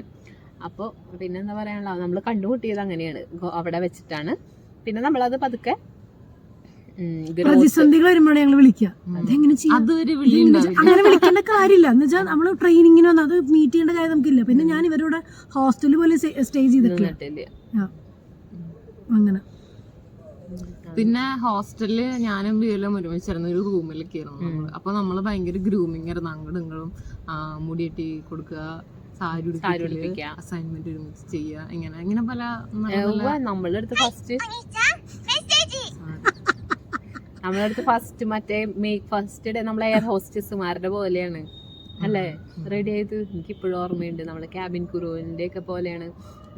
അപ്പോൾ പിന്നെ എന്താ പറയാനുള്ള, നമ്മൾ കണ്ടുമുട്ടിയത് അങ്ങനെയാണ്, അവിടെ വെച്ചിട്ടാണ്. പിന്നെ നമ്മളത് പതുക്കെ പ്രതിസന്ധികൾ വരുമ്പോഴാണ് ഞങ്ങൾ വിളിക്കുക. അങ്ങനെ വിളിക്കേണ്ട കാര്യമില്ല. എന്ന് വെച്ചാൽ നമ്മൾ ട്രെയിനിങ്ങിന് വന്ന് അത് മീറ്റ് ചെയ്യേണ്ട കാര്യം നമുക്കില്ല. പിന്നെ ഞാൻ ഇവരോട് ഹോസ്റ്റലിൽ പോലെ സ്റ്റേ ചെയ്തിട്ടില്ല. അങ്ങനെ പിന്നെ ഹോസ്റ്റലില് ഞാനും വീലും ഒരുമിച്ചിരുന്ന ഒരു റൂമിലൊക്കെ ആയിരുന്നു നമ്മള്. അപ്പൊ നമ്മള് ഭയങ്കര ഗ്രൂമിങ് ആയിരുന്നു. അങ്ങോട്ടും ഇങ്ങോട്ടും മുടിയെട്ടി കൊടുക്കുക, സാരി ഉടുപ്പിക്കുക, അസൈൻമെന്റ് ഒരുമിച്ച് ചെയ്യുക, ഇങ്ങനെ പല. നമ്മളടുത്ത് ഫസ്റ്റ് മറ്റേ ഫസ്റ്റ് ഡേ നമ്മളെ എയർ ഹോസ്റ്റസുമാരുടെ പോലെയാണ്. അല്ലേ റെഡി ആയത്. എനിക്ക് ഇപ്പോഴും ഓർമ്മയുണ്ട്. നമ്മള് ക്യാബിൻ ക്രൂവിന്റെ ഒക്കെ പോലെയാണ്.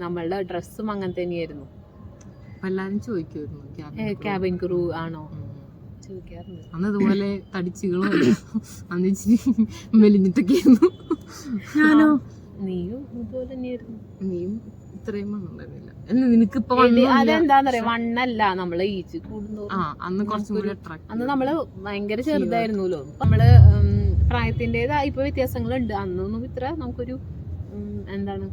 നമ്മളുടെ ഡ്രസ്സും അങ്ങനെ തന്നെയായിരുന്നു. എല്ലാരും ചോദിക്കുമായിരുന്നു ക്യാബിൻ ക്രൂ ആണോ ചോദിക്കാറുണ്ട്. അന്ന് ഇതുപോലെ തടിച്ചുകളും അന്ന് ഇച്ചിരി മെലിഞ്ഞിട്ടൊക്കെയായിരുന്നു. ഞാനോ നീയും ഇതുപോലെ തന്നെയായിരുന്നു. നീയും ഇത്രയും മണ്ണുണ്ടായിരുന്നില്ല. നിനക്കിപ്പോ അതെന്താന്നറിയാ, വണ്ണല്ല, നമ്മള് ഈച്ച് കൂടുന്നു. അന്ന് കുറച്ചും കൂടി അട്രാക്ട്. അന്ന് നമ്മള് ഭയങ്കര ചെറുതായിരുന്നല്ലോ. നമ്മള് പ്രായത്തിൻ്റെതായ ഇപ്പൊ വ്യത്യാസങ്ങളുണ്ട്. അന്നൊന്നും ഇത്ര നമുക്കൊരു എന്താണ്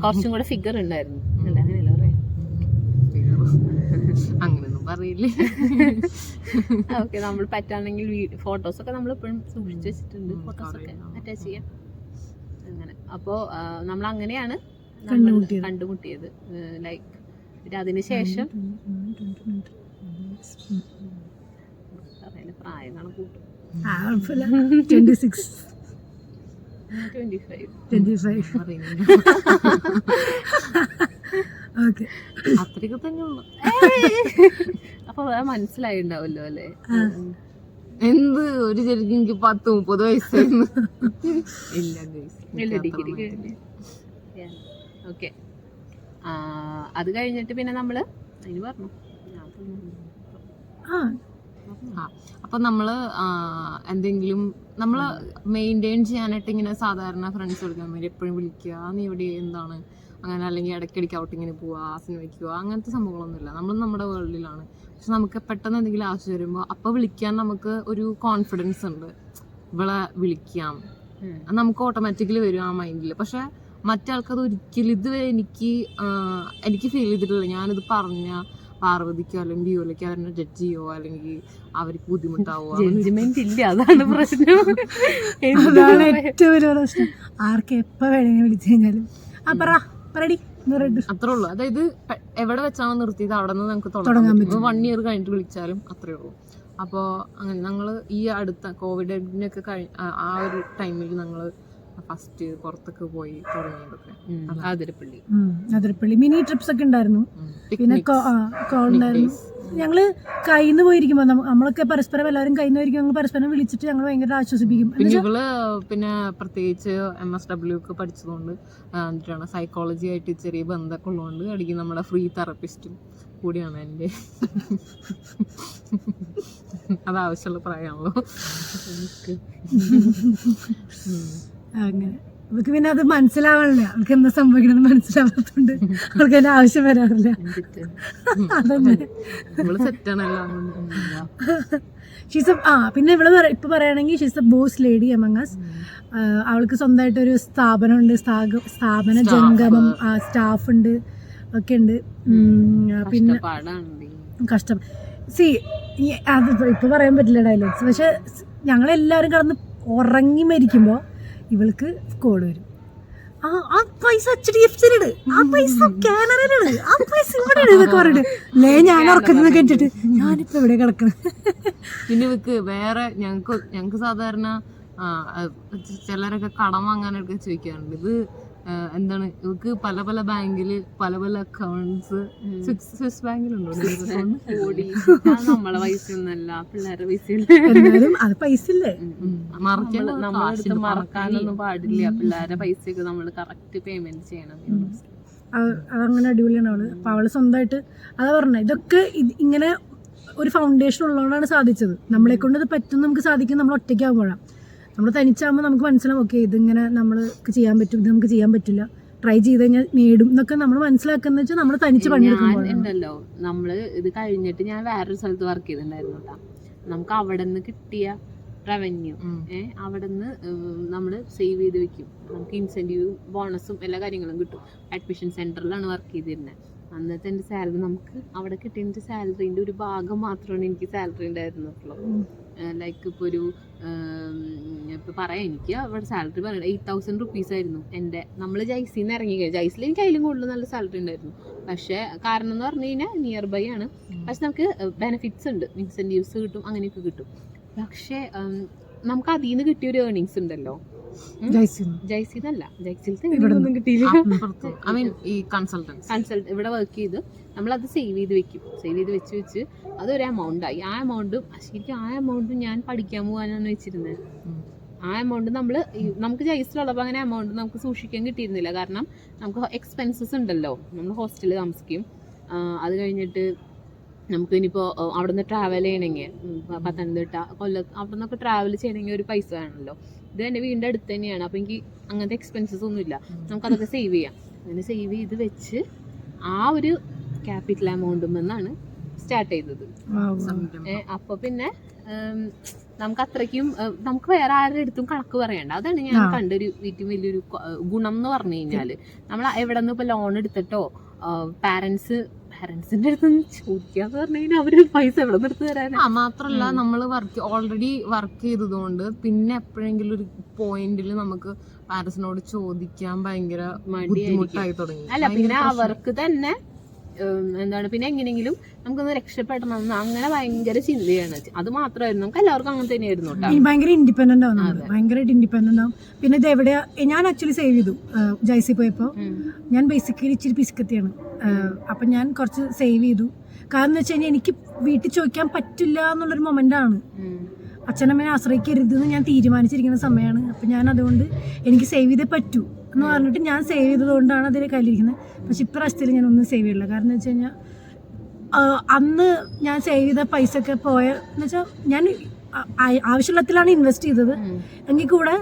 കുറച്ചും കൂടെ ഫിഗർ ഉണ്ടായിരുന്നു. അല്ല അങ്ങനെയല്ല പറയാ, അങ്ങനെയൊന്നും പറയില്ലേ. ഓക്കെ, നമ്മൾ പറ്റാണെങ്കിൽ ഫോട്ടോസൊക്കെ നമ്മൾ ഇപ്പോഴും സൂക്ഷിച്ചു വെച്ചിട്ടുണ്ട്. ഫോട്ടോസൊക്കെ അറ്റാച്ച് ചെയ്യാം അങ്ങനെ. അപ്പോൾ നമ്മൾ അങ്ങനെയാണ് കണ്ടുമുട്ടിയത്. ലൈക്ക് പിന്നെ അതിനുശേഷം പ്രായം കണക്കൂട്ടും 26 25 ഓക്കെ, അത്രയൊക്കെ തന്നെ ഉള്ളു. അപ്പൊ മനസ്സിലായിണ്ടാവല്ലോ അല്ലേ? എന്ത് ഒരു ശരിക്കും എനിക്ക് 10-30 വയസ്സായിരുന്നു. ഇല്ല ഡിഗ്രി കഴിഞ്ഞ്. ഓക്കെ, അത് കഴിഞ്ഞിട്ട് പിന്നെ നമ്മള് അതിന് പറഞ്ഞു. അപ്പൊ നമ്മള് എന്തെങ്കിലും നമ്മള് മെയിൻറ്റെയിൻ ചെയ്യാനായിട്ട് ഇങ്ങനെ സാധാരണ ഫ്രണ്ട്സ് എടുക്കാൻ വേണ്ടി എപ്പോഴും വിളിക്കുക, നീ ഇവിടെ എന്താണ് അങ്ങനെ, അല്ലെങ്കിൽ ഇടയ്ക്കിടയ്ക്ക് ഔട്ടിങ്ങിന് പോവുക, സിനിമയ്ക്ക് പോവുക, അങ്ങനത്തെ സംഭവങ്ങളൊന്നുമില്ല. നമ്മൾ നമ്മുടെ വേൾഡിലാണ്. പക്ഷെ നമുക്ക് പെട്ടെന്ന് എന്തെങ്കിലും ആവശ്യം വരുമ്പോൾ അപ്പൊ വിളിക്കാൻ നമുക്ക് ഒരു കോൺഫിഡൻസ് ഉണ്ട്. ഇവളെ വിളിക്കാം, നമുക്ക് ഓട്ടോമാറ്റിക്കലി വരും ആ മൈൻഡിൽ. പക്ഷെ മറ്റാൾക്കത് ഒരിക്കലും ഇതുവരെ എനിക്ക് ഫീൽ ചെയ്തിട്ടില്ല. ഞാനിത് പറഞ്ഞ പാർവതിക്കോ അല്ലെങ്കിൽ ഡിയോലക്കോ അവരെ ജഡ്ജ് ചെയ്യോ അല്ലെങ്കിൽ അവർക്ക് ബുദ്ധിമുട്ടാവോ, ജഡ്ജ്മെന്റ് ഇല്ല. അതാണ് പ്രശ്നം. അതാണ് ഏറ്റവും വലിയ പ്രശ്നം. ആർക്ക് എപ്പോ വേണമെങ്കിൽ വിളിച്ചു കഴിഞ്ഞാലും അത്രേ ഉള്ളൂ. അതായത് എവിടെ വെച്ചാണോ നിർത്തിയത് അവിടെ നിന്ന് നമുക്ക് തുടങ്ങാൻ പറ്റും. 1 year കഴിഞ്ഞിട്ട് വിളിച്ചാലും അത്രേ ഉള്ളൂ. അപ്പോൾ അങ്ങനെ ഞങ്ങള് ഈ അടുത്ത കോവിഡിനൊക്കെ ആ ഒരു ടൈമിൽ ഞങ്ങള് ഫസ്റ്റ് പുറത്തൊക്കെ പോയി തുടങ്ങിയതൊക്കെ അതിരപ്പള്ളി മിനി ട്രിപ്സ് ഒക്കെ ഉണ്ടായിരുന്നു. പിന്നെ ഉണ്ടായിരുന്നു. ഞങ്ങള് കയ്യിന്ന് പോയിരിക്കുമ്പോ നമ്മളൊക്കെ പരസ്പരം എല്ലാവരും കയ്യിൽ നിന്ന് പോയിരിക്കും. ഞങ്ങൾ പരസ്പരം വിളിച്ചിട്ട് ഞങ്ങൾ ഭയങ്കര ആശ്വസിപ്പിക്കും. പിന്നെ ഇവള് പിന്നെ പ്രത്യേകിച്ച് MSW ഒക്കെ പഠിച്ചതുകൊണ്ട് എന്നിട്ടാണ് സൈക്കോളജി ആയിട്ട് ചെറിയ ബന്ധമൊക്കെ ഉള്ളതുകൊണ്ട് അടിക്കും നമ്മുടെ ഫ്രീ തെറപ്പിസ്റ്റും കൂടിയാണ് എൻ്റെ. അതാവശ്യമുള്ള പ്രായമാണല്ലോ. അങ്ങനെ അവൾക്ക് പിന്നെ അത് മനസ്സിലാവാനില്ല. അവൾക്ക് എന്താ സംഭവിക്കണമെന്ന് മനസ്സിലാവാത്തോണ്ട് അവൾക്ക് അതിന്റെ ആവശ്യം വരാറില്ല. അതന്നെ പിന്നെ ഇവള് ഇപ്പൊ പറയുകയാണെങ്കിൽ she's a boss lady among us. അവൾക്ക് സ്വന്തമായിട്ടൊരു സ്ഥാപനമുണ്ട്, സ്ഥാപന ജംഗമം, സ്റ്റാഫ് ഉണ്ട്, ഒക്കെ ഉണ്ട്. പിന്നെ കഷ്ടം അത് ഇപ്പൊ പറയാൻ പറ്റില്ല ഡയലോഗ്സ്. പക്ഷെ ഞങ്ങളെല്ലാവരും കിടന്ന് ഉറങ്ങി മരിക്കുമ്പോ ഇവൾക്ക് കോൾ വരും. ആ പൈസ HDFC-യിലിട്, ആ പൈസ കാനറയിലിട്, ആ പൈസ ഇവിടെ ഇതൊക്കെ പറഞ്ഞിട്ട് ഞാൻ ഉറക്കുന്നത് കേട്ടിട്ട് ഞാനിപ്പോ ഇവിടെ കിടക്കണം. പിന്നെ ഇവക്ക് വേറെ ഞങ്ങക്ക് സാധാരണ ചിലരൊക്കെ കടം വാങ്ങാനൊക്കെ ചോദിക്കാറുണ്ട്. ഇത് എന്താണ് ഇവക്ക് പല പല ബാങ്കില് പല പല അക്കൗണ്ട്സ്. സ്വിസ് ബാങ്കിലുണ്ടോ? നമ്മളെ പൈസ ഒന്നല്ല, പിള്ളേരുടെ പൈസ. എന്നാലും അത് പൈസ ഇല്ലേ, നമ്മളെടുത്ത് മറക്കാനൊന്നും പാടില്ല. പിള്ളേരുടെ പൈസയൊക്കെ നമ്മള് കറക്റ്റ് പേയ്മെന്റ് ചെയ്യണം. അതങ്ങനെ അടിപൊളിയാണ് അവള്. അപ്പൊ അവള് സ്വന്തമായിട്ട് അതാ പറഞ്ഞ ഇതൊക്കെ ഇങ്ങനെ ഒരു ഫൗണ്ടേഷൻ ഉള്ളതുകൊണ്ടാണ് സാധിച്ചത്. നമ്മളെ കൊണ്ട് ഇത് പറ്റും, നമുക്ക് സാധിക്കും. നമ്മൾ ഒറ്റയ്ക്കാകുമ്പോഴാണ്. നമ്മൾ തനിച്ചാകുമ്പോൾ നമുക്ക് മനസ്സിലാവും, ഓക്കെ ഇതിങ്ങനെ നമ്മൾക്ക് ചെയ്യാൻ പറ്റും, ഇത് നമുക്ക് ചെയ്യാൻ പറ്റില്ല, ട്രൈ ചെയ്ത് കഴിഞ്ഞാൽ നേടും എന്നൊക്കെ നമ്മൾ മനസ്സിലാക്കുന്ന വെച്ചാൽ നമ്മൾ തനിച്ച് പണിയെടുക്കുമ്പോൾ ഉണ്ടല്ലോ. നമ്മള് ഇത് കഴിഞ്ഞിട്ട് ഞാൻ വേറൊരു സ്ഥലത്ത് വർക്ക് ചെയ്തിട്ടുണ്ടായിരുന്നു കേട്ടോ. നമുക്ക് അവിടെ നിന്ന് കിട്ടിയ റവന്യൂ അവിടെ നിന്ന് നമ്മൾ സേവ് ചെയ്ത് വെക്കും. നമുക്ക് ഇൻസെന്റീവും ബോണസും എല്ലാ കാര്യങ്ങളും കിട്ടും. അഡ്മിഷൻ സെന്ററിലാണ് വർക്ക് ചെയ്തിരുന്നത്. അന്നത്തെ എൻ്റെ സാലറി നമുക്ക് അവിടെ കിട്ടിയ സാലറീൻ്റെ ഒരു ഭാഗം മാത്രമാണ് എനിക്ക് സാലറി ഉണ്ടായിരുന്നുള്ളൂ. ലൈക്ക് ഇപ്പോൾ ഒരു ഇപ്പോൾ പറയാം, എനിക്ക് അവിടെ സാലറി പറയുന്നത് 8,000 rupees ആയിരുന്നു എൻ്റെ. നമ്മൾ ജൈസിന്ന് ഇറങ്ങി കഴിഞ്ഞാൽ ജൈസിൽ എനിക്ക് അതിലും കൂടുതൽ നല്ല സാലറി ഉണ്ടായിരുന്നു. പക്ഷേ കാരണം എന്ന് പറഞ്ഞു കഴിഞ്ഞാൽ നിയർ ബൈ ആണ്. പക്ഷെ നമുക്ക് ബെനിഫിറ്റ്സ് ഉണ്ട്, ഇൻസെൻറ്റീവ്സ് കിട്ടും, അങ്ങനെയൊക്കെ കിട്ടും. പക്ഷേ നമുക്ക് അതിൽ നിന്ന് കിട്ടിയൊരു ഏർണിങ്സ് ഉണ്ടല്ലോ. ജൈസിന്നല്ല, ജൈസിലൊന്നും കിട്ടിയില്ല. ഇവിടെ വർക്ക് ചെയ്ത് നമ്മളത് സേവ് ചെയ്ത് വെക്കും. സേവ് ചെയ്ത് വെച്ച് അതൊരു എമൗണ്ട് ആയി. ആ എമൗണ്ടും ശരിക്കും ഞാൻ പഠിക്കാൻ പോകാനാണ് വെച്ചിരുന്നത്. ആ എമൗണ്ട് നമുക്ക് ജയ്സിലുള്ളപ്പോൾ അങ്ങനെ എമൗണ്ട് നമുക്ക് സൂക്ഷിക്കാൻ കിട്ടിയിരുന്നില്ല. കാരണം നമുക്ക് എക്സ്പെൻസസ് ഉണ്ടല്ലോ, നമ്മൾ ഹോസ്റ്റലിൽ താമസിക്കും, അത് കഴിഞ്ഞിട്ട് നമുക്ക് ഇനിയിപ്പോൾ അവിടെ നിന്ന് ട്രാവൽ ചെയ്യണമെങ്കിൽ പത്തനംതിട്ട കൊല്ലത്ത് അവിടെ നിന്നൊക്കെ ട്രാവൽ ചെയ്യണമെങ്കിൽ ഒരു പൈസ വേണമല്ലോ. ഇത് എൻ്റെ വീടിൻ്റെ അടുത്ത് തന്നെയാണ്, അപ്പോൾ എനിക്ക് അങ്ങനത്തെ എക്സ്പെൻസസ് ഒന്നുമില്ല. നമുക്കതൊക്കെ സേവ് ചെയ്യാം. അങ്ങനെ സേവ് ചെയ്ത് വെച്ച് ആ ഒരു ക്യാപിറ്റൽ എമൗണ്ടും എന്നാണ് സ്റ്റാർട്ട് ചെയ്തത്. അപ്പോൾ പിന്നെ നമുക്ക് അത്രയ്ക്കും നമുക്ക് വേറെ ആരുടെ അടുത്തും കണക്ക് പറയണ്ട. അതാണ് ഞാൻ കണ്ടൊരു ഏറ്റവും വലിയൊരു ഗുണം എന്ന് പറഞ്ഞു കഴിഞ്ഞാൽ, നമ്മൾ എവിടെ നിന്ന് ഇപ്പോൾ ലോൺ എടുത്തിട്ടോ പാരന്റ്സിന്റെ അടുത്ത് ചോദിക്കാന്ന് പറഞ്ഞു കഴിഞ്ഞാൽ അവര് പൈസ എവിടെ നിന്ന് എടുത്ത് തരാൻ. മാത്രല്ല നമ്മൾ ഓൾറെഡി വർക്ക് ചെയ്തതുകൊണ്ട് പിന്നെ എപ്പോഴെങ്കിലും ഒരു പോയിന്റിൽ നമുക്ക് പാരന്റ്സിനോട് ചോദിക്കാൻ ഭയങ്കര ബുദ്ധിമുട്ടായി തുടങ്ങി. അല്ല പിന്നെ അവർക്ക് തന്നെ എന്താണ് പിന്നെ എങ്ങനെയെങ്കിലും നമുക്കൊന്ന് രക്ഷപ്പെടണം എന്ന് അങ്ങനെ ഭയങ്കര ചിന്തയാണ്. അത് മാത്രമായിരുന്നു, നമുക്ക് എല്ലാവർക്കും അങ്ങനെ തന്നെയായിരുന്നു കേട്ടോ. ഭയങ്കര ഇൻഡിപെൻഡന്റ് ആവും, ഭയങ്കരമായിട്ട് ഇൻഡിപെൻഡന്റ് ആവും. പിന്നെ ഇത് എവിടെയാ, ഞാൻ ആക്ച്വലി സേവ് ചെയ്തു ജയ്സി പോയപ്പോ. ഞാൻ ബേസിക്കലി ഇച്ചിരി പിസ്കത്തിയാണ്, അപ്പൊ ഞാൻ കുറച്ച് സേവ് ചെയ്തു. കാരണം എന്ന് വെച്ച് കഴിഞ്ഞാൽ എനിക്ക് വീട്ടിൽ ചോദിക്കാൻ പറ്റില്ല എന്നുള്ളൊരു മൊമെന്റ് ആണ്. അച്ഛനമ്മനെ ആശ്രയിക്കരുതെന്ന് ഞാൻ തീരുമാനിച്ചിരിക്കുന്ന സമയമാണ്. അപ്പം ഞാൻ അതുകൊണ്ട് എനിക്ക് സേവ് ചെയ്തേ പറ്റൂ എന്ന് പറഞ്ഞിട്ട് ഞാൻ സേവ് ചെയ്തതുകൊണ്ടാണ് അതിൽ കയ്യിലിരിക്കുന്നത്. പക്ഷെ ഇപ്രാവശ്യത്തിൽ ഞാൻ ഒന്നും സേവ് ചെയ്യില്ല. കാരണം എന്ന് വെച്ച് കഴിഞ്ഞാൽ അന്ന് ഞാൻ സേവ് ചെയ്ത പൈസ ഒക്കെ എന്ന് വെച്ചാൽ ഞാൻ ആവശ്യമുള്ളത്തിലാണ് ഇൻവെസ്റ്റ് ചെയ്തത്, എങ്കിൽ കൂടെ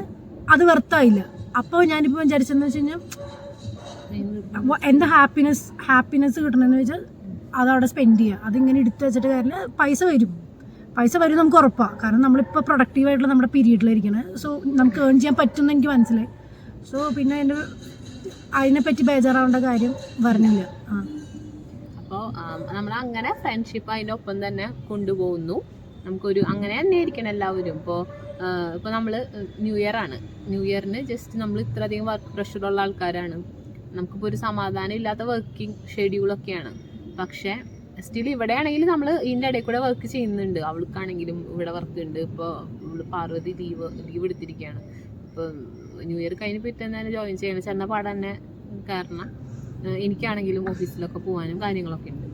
അത് വെർത്തായില്ല. അപ്പോൾ ഞാനിപ്പോൾ വിചാരിച്ചെന്ന് വെച്ച് കഴിഞ്ഞാൽ എൻ്റെ ഹാപ്പിനെസ് കിട്ടണമെന്ന് വെച്ചാൽ അതവിടെ സ്പെൻഡ് ചെയ്യുക. അതിങ്ങനെ എടുത്തു വെച്ചിട്ട് കാര്യമില്ല. പൈസ വരും നമുക്ക് ഉറപ്പാണ്. കാരണം നമ്മളിപ്പോൾ പ്രൊഡക്റ്റീവായിട്ടുള്ള നമ്മുടെ പീരീഡിലിരിക്കണേ. സോ നമുക്ക് ഏൺ ചെയ്യാൻ പറ്റുമെന്ന് എനിക്ക് മനസ്സിലായി. സോ പിന്നെ അതിനെപ്പറ്റി ബേജാറാവേണ്ട കാര്യം പറഞ്ഞില്ല. അപ്പോൾ നമ്മൾ അങ്ങനെ ഫ്രണ്ട്ഷിപ്പ് അതിൻ്റെ ഒപ്പം തന്നെ കൊണ്ടുപോകുന്നു. നമുക്കൊരു അങ്ങനെ തന്നെ ആയിരിക്കണം എല്ലാവരും. ഇപ്പോൾ നമ്മൾ ന്യൂ ഇയറിന് ജസ്റ്റ് നമ്മൾ ഇത്രയധികം വർക്ക് പ്രഷറുള്ള ആൾക്കാരാണ്. നമുക്കിപ്പോൾ ഒരു സമാധാനം ഇല്ലാത്ത വർക്കിംഗ് ഷെഡ്യൂളൊക്കെയാണ്. പക്ഷേ സ്റ്റിൽ ഇവിടെ ആണെങ്കിൽ നമ്മൾ ഇതിൻ്റെ ഇടയിൽ കൂടെ വർക്ക് ചെയ്യുന്നുണ്ട്. അവൾക്കാണെങ്കിലും ഇവിടെ വർക്ക് ഉണ്ട്. ഇപ്പോൾ നമ്മൾ പാർവതി ലീവ് എടുത്തിരിക്കുകയാണ്. ഇപ്പോൾ ന്യൂ ഇയർ കഴിഞ്ഞ് പിറ്റേന്ന് ജോയിൻ ചെയ്യണം. ചെന്ന പാടെ തന്നെ കാരണം എനിക്കാണെങ്കിലും ഓഫീസിലൊക്കെ പോകാനും കാര്യങ്ങളൊക്കെ ഉണ്ട്.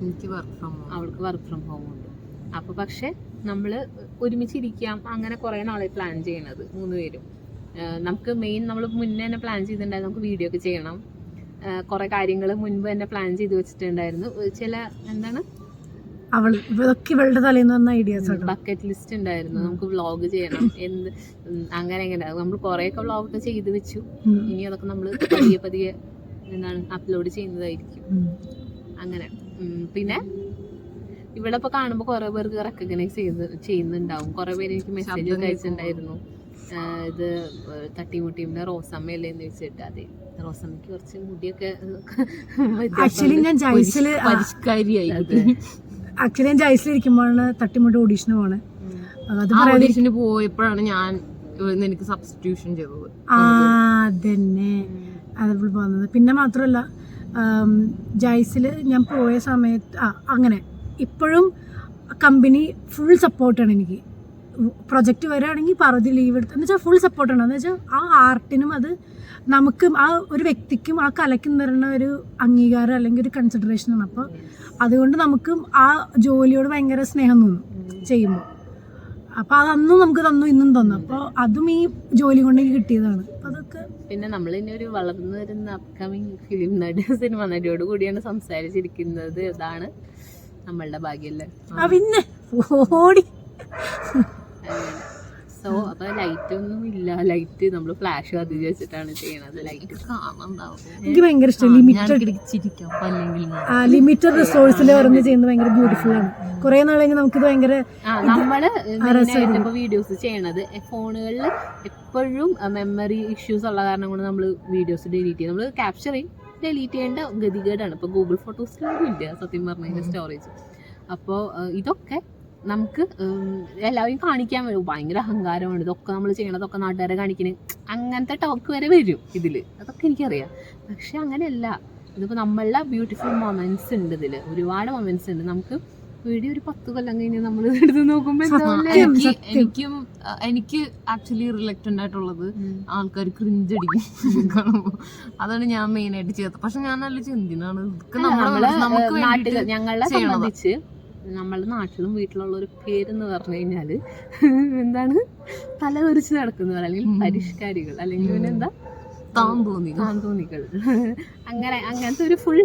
അവൾക്ക് വർക്ക് ഫ്രം ഹോം ഉണ്ട്. അപ്പോൾ പക്ഷേ നമ്മൾ ഒരുമിച്ചിരിക്കാം. അങ്ങനെ കുറേ നാളെ പ്ലാൻ ചെയ്യണത് 3 പേരും. നമുക്ക് നമ്മൾ മുന്നേ തന്നെ പ്ലാൻ ചെയ്തിട്ടുണ്ടായിരുന്നു, നമുക്ക് വീഡിയോ ഒക്കെ ചെയ്യണം. കുറെ കാര്യങ്ങൾ മുൻപ് തന്നെ പ്ലാൻ ചെയ്ത് വെച്ചിട്ടുണ്ടായിരുന്നു. ചില ഇവളുടെ തലേന്ന് വന്ന ഐഡിയാസ് ബക്കറ്റ് ലിസ്റ്റ് ഉണ്ടായിരുന്നു. നമുക്ക് വ്ളോഗ് ചെയ്യണം അങ്ങനെ നമ്മൾ കുറെയൊക്കെ വ്ളോഗ് ചെയ്ത് വെച്ചു. ഇനി അതൊക്കെ നമ്മൾ പതിയെ അപ്ലോഡ് ചെയ്യുന്നതായിരിക്കും. അങ്ങനെ പിന്നെ ഇവിടെ ഇപ്പൊ കാണുമ്പോൾ കുറെ പേർക്ക് റെക്കഗ്നൈസ് ചെയ്യുന്നുണ്ടാവും. കുറെ പേര് എനിക്ക് മെസ്സേജ് ഒക്കെ അയച്ചിട്ടുണ്ടായിരുന്നു, ഇത് തട്ടിമുട്ടിയുടെ റോസമ്മയല്ലേ എന്ന് വെച്ചിട്ട്. അതെ, റോസമ്മയ്ക്ക് കുറച്ച് മുടിയൊക്കെ ആക്ച്വലി ഞാൻ ജയ്സിലിരിക്കുമ്പോഴാണ് തട്ടിമുട്ടി ഓഡീഷന് പോണേ. ഓഡീഷന് പോയപ്പോഴാണ് ഞാൻ എനിക്ക് സബ്സ്റ്റിറ്റ്യൂഷൻ ചെയ്തത്. അതന്നെ അതേപോലെ പോകുന്നത്. പിന്നെ മാത്രമല്ല ജയ്സിൽ ഞാൻ പോയ സമയത്ത് അങ്ങനെ ഇപ്പോഴും കമ്പനി ഫുൾ സപ്പോർട്ടാണ് എനിക്ക്. പ്രൊജക്റ്റ് വരികയാണെങ്കിൽ പാർവതി ലീവ് എടുത്ത് എന്ന് വെച്ചാൽ ഫുൾ സപ്പോർട്ടാണ്. എന്ന് വെച്ചാൽ ആ ആർട്ടിനും അത് നമുക്കും ആ ഒരു വ്യക്തിക്കും ആ കലയ്ക്കും തരുന്ന ഒരു അംഗീകാരം അല്ലെങ്കിൽ ഒരു കൺസിഡറേഷനാണ്. അപ്പോൾ അതുകൊണ്ട് നമുക്കും ആ ജോലിയോട് ഭയങ്കര സ്നേഹം തോന്നും ചെയ്യുമ്പോൾ. അപ്പോൾ അതന്നും നമുക്ക് തന്നു, ഇന്നും തന്നു. അപ്പോൾ അതും ഈ ജോലി കൊണ്ട് എനിക്ക് കിട്ടിയതാണ്. അപ്പോൾ അതൊക്കെ പിന്നെ നമ്മൾ ഇനി ഒരു വളർന്നു വരുന്ന അപ്കമിങ് ഫിലിം സിനിമ നടിയോട് കൂടിയാണ് സംസാരിച്ചിരിക്കുന്നത്. അതാണ് നമ്മളുടെ ഭാഗ്യല്ലേ. പിന്നെ ഓടി സോ അപ്പൊ ലൈറ്റ് ഒന്നും ഇല്ല. ലൈറ്റ് നമ്മൾ ഫ്ലാഷ് കത്തിച്ച് വെച്ചിട്ടാണ് ചെയ്യണത്. ലൈറ്റ് എനിക്ക് ഭയങ്കര ഇഷ്ടം. ലിമിറ്റഡ് റിസോഴ്സിൽ പറഞ്ഞ് ചെയ്യുന്നത് ഭയങ്കര ബ്യൂട്ടിഫുൾ ആണ്. കുറെ നാളെങ്കിൽ നമുക്ക് ഭയങ്കര നമ്മള് വീഡിയോസ് ചെയ്യണത് ഫോണുകളിൽ എപ്പോഴും മെമ്മറി ഇഷ്യൂസ് ഉള്ള കാരണം കൊണ്ട് നമ്മൾ വീഡിയോസ് ഡിലീറ്റ് ചെയ്യും. നമ്മൾ ക്യാപ്ചർ ചെയ്യും, ഡിലീറ്റ് ചെയ്യേണ്ട ഗതികേടാണ്. ഇപ്പൊ ഗൂഗിൾ ഫോട്ടോസിലൊന്നും ഇല്ല സത്യം പറഞ്ഞതിന്റെ സ്റ്റോറേജ്. അപ്പോൾ ഇതൊക്കെ നമുക്ക് എല്ലാവരും കാണിക്കാൻ വരും. ഭയങ്കര അഹങ്കാരമാണ് ഇതൊക്കെ നമ്മൾ ചെയ്യണതൊക്കെ നാട്ടുകാരെ കാണിക്കുന്നത്. അങ്ങനത്തെ ടോക്ക് വരെ വരും ഇതിൽ. അതൊക്കെ എനിക്കറിയാം. പക്ഷെ അങ്ങനെയല്ല. ഇതിപ്പോൾ നമ്മളുടെ ബ്യൂട്ടിഫുൾ മൊമെന്റ്സ് ഉണ്ട്. ഇതിൽ ഒരുപാട് മൊമെന്റ്സ് ഉണ്ട്. നമുക്ക് വീഡിയോ ഒരു 10 കൊല്ലം കഴിഞ്ഞ് നമ്മൾ എടുത്ത് നോക്കുമ്പോൾ എനിക്ക് ആക്ച്വലി റിലക്റ്റന്റ് ആയിട്ടുള്ളത് ആൾക്കാർ ക്രിഞ്ച് അടിക്കും കാണുമ്പോൾ. അതാണ് ഞാൻ മെയിൻ ആയിട്ട് ചെയ്തത്. പക്ഷെ ഞാൻ നല്ല ചിന്തിനാണ് ഞങ്ങളെ സംബന്ധിച്ച് നമ്മളുടെ നാട്ടിലും വീട്ടിലുള്ള ഒരു പേരെന്ന് പറഞ്ഞു കഴിഞ്ഞാല് എന്താണ്, തലതെറിച്ച് നടക്കുന്നവർ അല്ലെങ്കിൽ പരിഷ്കാരികൾ അല്ലെങ്കിൽ പിന്നെ എന്താ താന്തോന്നികൾ അങ്ങനത്തെ ഒരു ഫുൾ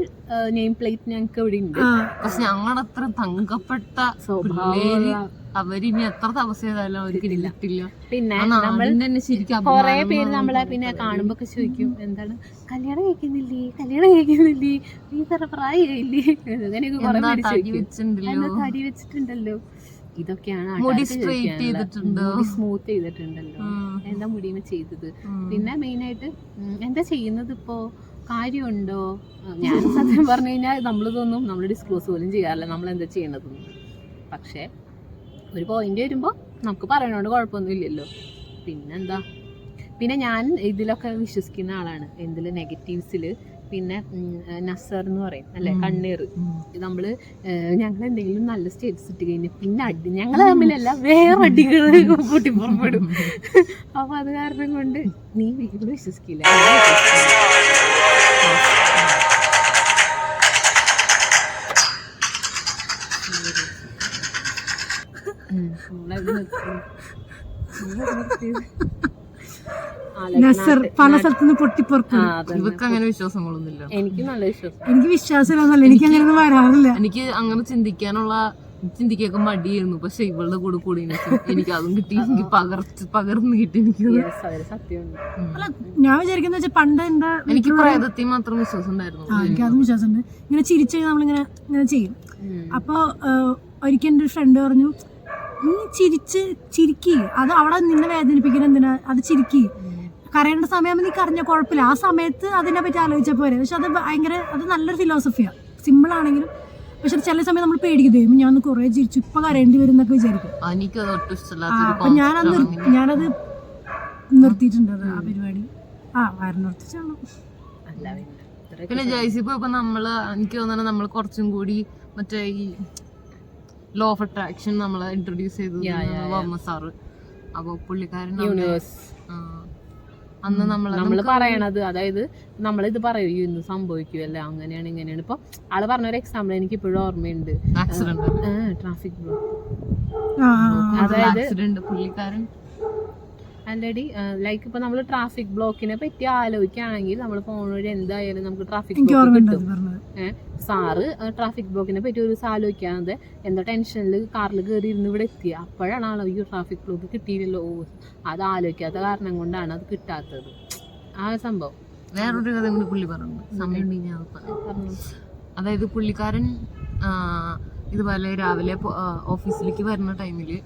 നെയിം പ്ലേറ്റ് ഞങ്ങൾക്ക് ഇവിടെ ഉണ്ട്. പക്ഷെ ഞങ്ങളുടെ അത്ര തങ്കപ്പെട്ട സ്വഭാവം അവരിനി എത്ര തപസ് ചെയ്താലും അവർക്ക് കിട്ടില്ല. പിന്നെ നമ്മൾ കൊറേ പേര് നമ്മളെ പിന്നെ കാണുമ്പോ ഒക്കെ ചോദിക്കും, എന്താണ് കല്യാണം കഴിക്കുന്നില്ലേ നീ തറ പ്രായമില്ലേ, അങ്ങനെയൊക്കെ കുറെ പേര് ചോദിക്കും. തടി വെച്ചിട്ടുണ്ടല്ലോ, ഇതൊക്കെയാണ് മുടി സ്ട്രെയിറ്റ് ചെയ്തിട്ടുണ്ടോ, സ്മൂത്ത് ചെയ്തിട്ടുണ്ടല്ലോ, എന്താ മുടിയുമ ചെയ്തത്, പിന്നെ മെയിനായിട്ട് എന്താ ചെയ്യുന്നത് ഇപ്പോ, കാര്യമുണ്ടോ. ഞാൻ സത്യം പറഞ്ഞു കഴിഞ്ഞാൽ നമ്മളിതൊന്നും നമ്മൾ ഡിസ്ക്ലോസ് പോലും ചെയ്യാറില്ല നമ്മൾ എന്താ ചെയ്യണതെന്ന്. പക്ഷെ ഒരു പോയിന്റ് വരുമ്പോൾ നമുക്ക് പറയണോണ്ട് കുഴപ്പമൊന്നും ഇല്ലല്ലോ. പിന്നെന്താ, പിന്നെ ഞാൻ ഇതിലൊക്കെ വിശ്വസിക്കുന്ന ആളാണ്, എന്തില് നെഗറ്റീവ്സിൽ. പിന്നെ നസർ എന്ന് പറയും അല്ലെ, കണ്ണീർ. നമ്മള് ഞങ്ങൾ എന്തെങ്കിലും നല്ല സ്റ്റേറ്റസ് ഇട്ട് കഴിഞ്ഞാൽ പിന്നെ അടി, ഞങ്ങൾ തമ്മിലല്ല വേറെ അടികൾ പൊട്ടിപ്പുറപ്പെടും. അപ്പൊ അത് കാരണം കൊണ്ട് നീ ഇവിടെ വിശ്വസിക്കില്ല. പല സ്ഥലത്തുനിന്ന് പൊട്ടിപ്പുറപ്പെടും. ഇവർക്ക് അങ്ങനെ വിശ്വാസങ്ങളൊന്നുമില്ല. എനിക്ക് നല്ല വിശ്വാസം. എനിക്ക് വിശ്വാസമൊന്നുമല്ല, എനിക്ക് അങ്ങനെ വരാറില്ല. എനിക്ക് അങ്ങനെ ചിന്തിക്കൊക്കെ മടിയായിരുന്നു. പക്ഷെ ഇവളുടെ കൂടെ കൂടി എനിക്ക് അതും കിട്ടി, എനിക്ക് പകർന്ന് കിട്ടി. എനിക്ക് അല്ല, ഞാൻ വിചാരിക്കുന്ന വെച്ചാൽ പണ്ട് എന്താ, എനിക്ക് പ്രേതത്തിൽ മാത്രം വിശ്വാസം ഉണ്ടായിരുന്നു. എനിക്ക് അതും വിശ്വാസമുണ്ട്. ഇങ്ങനെ ചിരിച്ചു നമ്മളിങ്ങനെ ഇങ്ങനെ ചെയ്യും. അപ്പൊ ഒരിക്കൽ എൻ്റെ ഒരു ഫ്രണ്ട് പറഞ്ഞു, നീ ചിരിക്കി, അത് അവിടെ നിന്നെ വേദനിപ്പിക്കുന്ന എന്തിനാ, അത് ചിരിക്കി, കരയേണ്ട സമയം നീ കരഞ്ഞ കുഴപ്പമില്ല, ആ സമയത്ത് അതിനെ പറ്റി ആലോചിച്ചാൽ പോരെ. പക്ഷെ അത് നല്ലൊരു ഫിലോസഫിയാണ്, സിമ്പിൾ ആണെങ്കിലും. പക്ഷെ ചില സമയം നമ്മൾ പേടിക്കും, ഞാൻ കുറെ ചിരിച്ചു ഇപ്പൊ കരയേണ്ടി വരും എന്നൊക്കെ വിചാരിക്കും. അപ്പൊ ഞാനത് നിർത്തിയിട്ടുണ്ട് ആ പരിപാടി. വയറ് നിർത്തിച്ചാണോ. പിന്നെ ജയ്സിപ്പോ ഇപ്പൊ നമ്മള്, എനിക്ക് തോന്നുന്നത് നമ്മൾ കുറച്ചും കൂടി മറ്റേ ഈ ലോ ഓഫ് അട്രാക്ഷൻ നമ്മളെ ഇൻട്രൊഡ്യൂസ് ചെയ്തത് വർമ്മ സാറ്. അപ്പൊ പുള്ളിക്കാരൻ അന്ന് നമ്മള് പറയണത്, അതായത് നമ്മളിത് പറയൂ ഇന്ന് സംഭവിക്കുമല്ല, അങ്ങനെയാണ് ഇങ്ങനെയാണ്. ഇപ്പൊ ആള് പറഞ്ഞൊരു എക്സാമ്പിൾ എനിക്ക് ഇപ്പോഴും ഓർമ്മയുണ്ട്, ട്രാഫിക് ബ്ലോക്ക്. അതായത് പുള്ളിക്കാരൻ ആൽറെഡി ലൈക്ക് ഇപ്പൊ നമ്മള് ട്രാഫിക് ബ്ലോക്കിനെ പറ്റി ആലോചിക്കുകയാണെങ്കിൽ നമ്മൾ ഫോൺ വഴി എന്തായാലും നമുക്ക് ട്രാഫിക് ബ്ലോക്ക് കിട്ടും. സാറ് ട്രാഫിക് ബ്ലോക്കിനെ പറ്റി ഒരു ദിവസം ആലോചിക്കാതെ എന്തോ ടെൻഷനിൽ കാറിൽ കയറി ഇരുന്ന് ഇവിടെ എത്തി. അപ്പോഴാണ് ആളോ ഈ ട്രാഫിക് ബ്ലോക്ക് കിട്ടിയില്ലല്ലോ, അത് ആലോചിക്കാത്ത കാരണം കൊണ്ടാണ് അത് കിട്ടാത്തത്. ആ സംഭവം വേറൊരു കഥ കൂടി പുള്ളി പറഞ്ഞു, സമയം. അതായത് പുള്ളിക്കാരൻ ഇതുപോലെ രാവിലെ ഓഫീസിലേക്ക് വരുന്ന ടൈമില്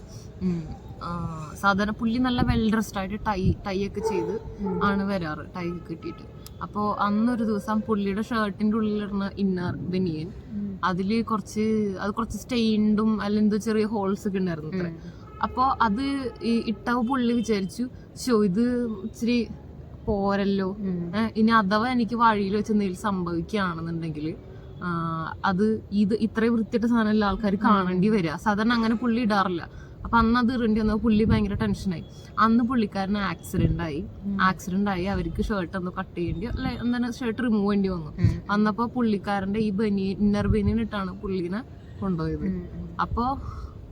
സാധാരണ പുള്ളി നല്ല വെൽ ഡ്രസ്ഡ് ആയിട്ട് ടൈ ഒക്കെ ചെയ്ത് ആണ് വരാറ്, ടൈ കിട്ടിയിട്ട്. അപ്പോൾ അന്നൊരു ദിവസം പുള്ളിയുടെ ഷർട്ടിന്റെ ഉള്ളിലിടുന്ന ഇന്നർ ബനിയൻ അതില് കുറച്ച് സ്റ്റെയിൻഡും അല്ലെന്തോ ചെറിയ ഹോൾസ് ഒക്കെ ഉണ്ടായിരുന്നു. അപ്പോൾ അത് ഇട്ട പുള്ളി വിചാരിച്ചു, ഇത് ഇച്ചിരി പോരല്ലോ, ഇനി അഥവാ എനിക്ക് വഴിയിൽ വെച്ച് എന്തെങ്കിലും സംഭവിക്കുകയാണെന്നുണ്ടെങ്കിൽ ഇത് ഇത്രയും വൃത്തിയിട്ട സാധനം ആൾക്കാർ കാണേണ്ടി വരിക. സാധാരണ അങ്ങനെ പുള്ളി ഇടാറില്ല. അപ്പൊ അന്ന് അത് ഇറണ്ടി വന്നപ്പോൾ പുള്ളി ഭയങ്കര ടെൻഷനായി. അന്ന് പുള്ളിക്കാരന് ആക്സിഡന്റ് ആയി അവർക്ക് ഷർട്ട് ഒന്ന് കട്ട് ചെയ്യേണ്ടി, അല്ലെ എന്താണ് ഷർട്ട് റിമൂവ് ചെയ്യേണ്ടി വന്നു. വന്നപ്പോ പുള്ളിക്കാരന്റെ ഈ ഇന്നർ ബനിയൻ ഇട്ടാണ് പുള്ളിനെ കൊണ്ടുപോയത്. അപ്പോ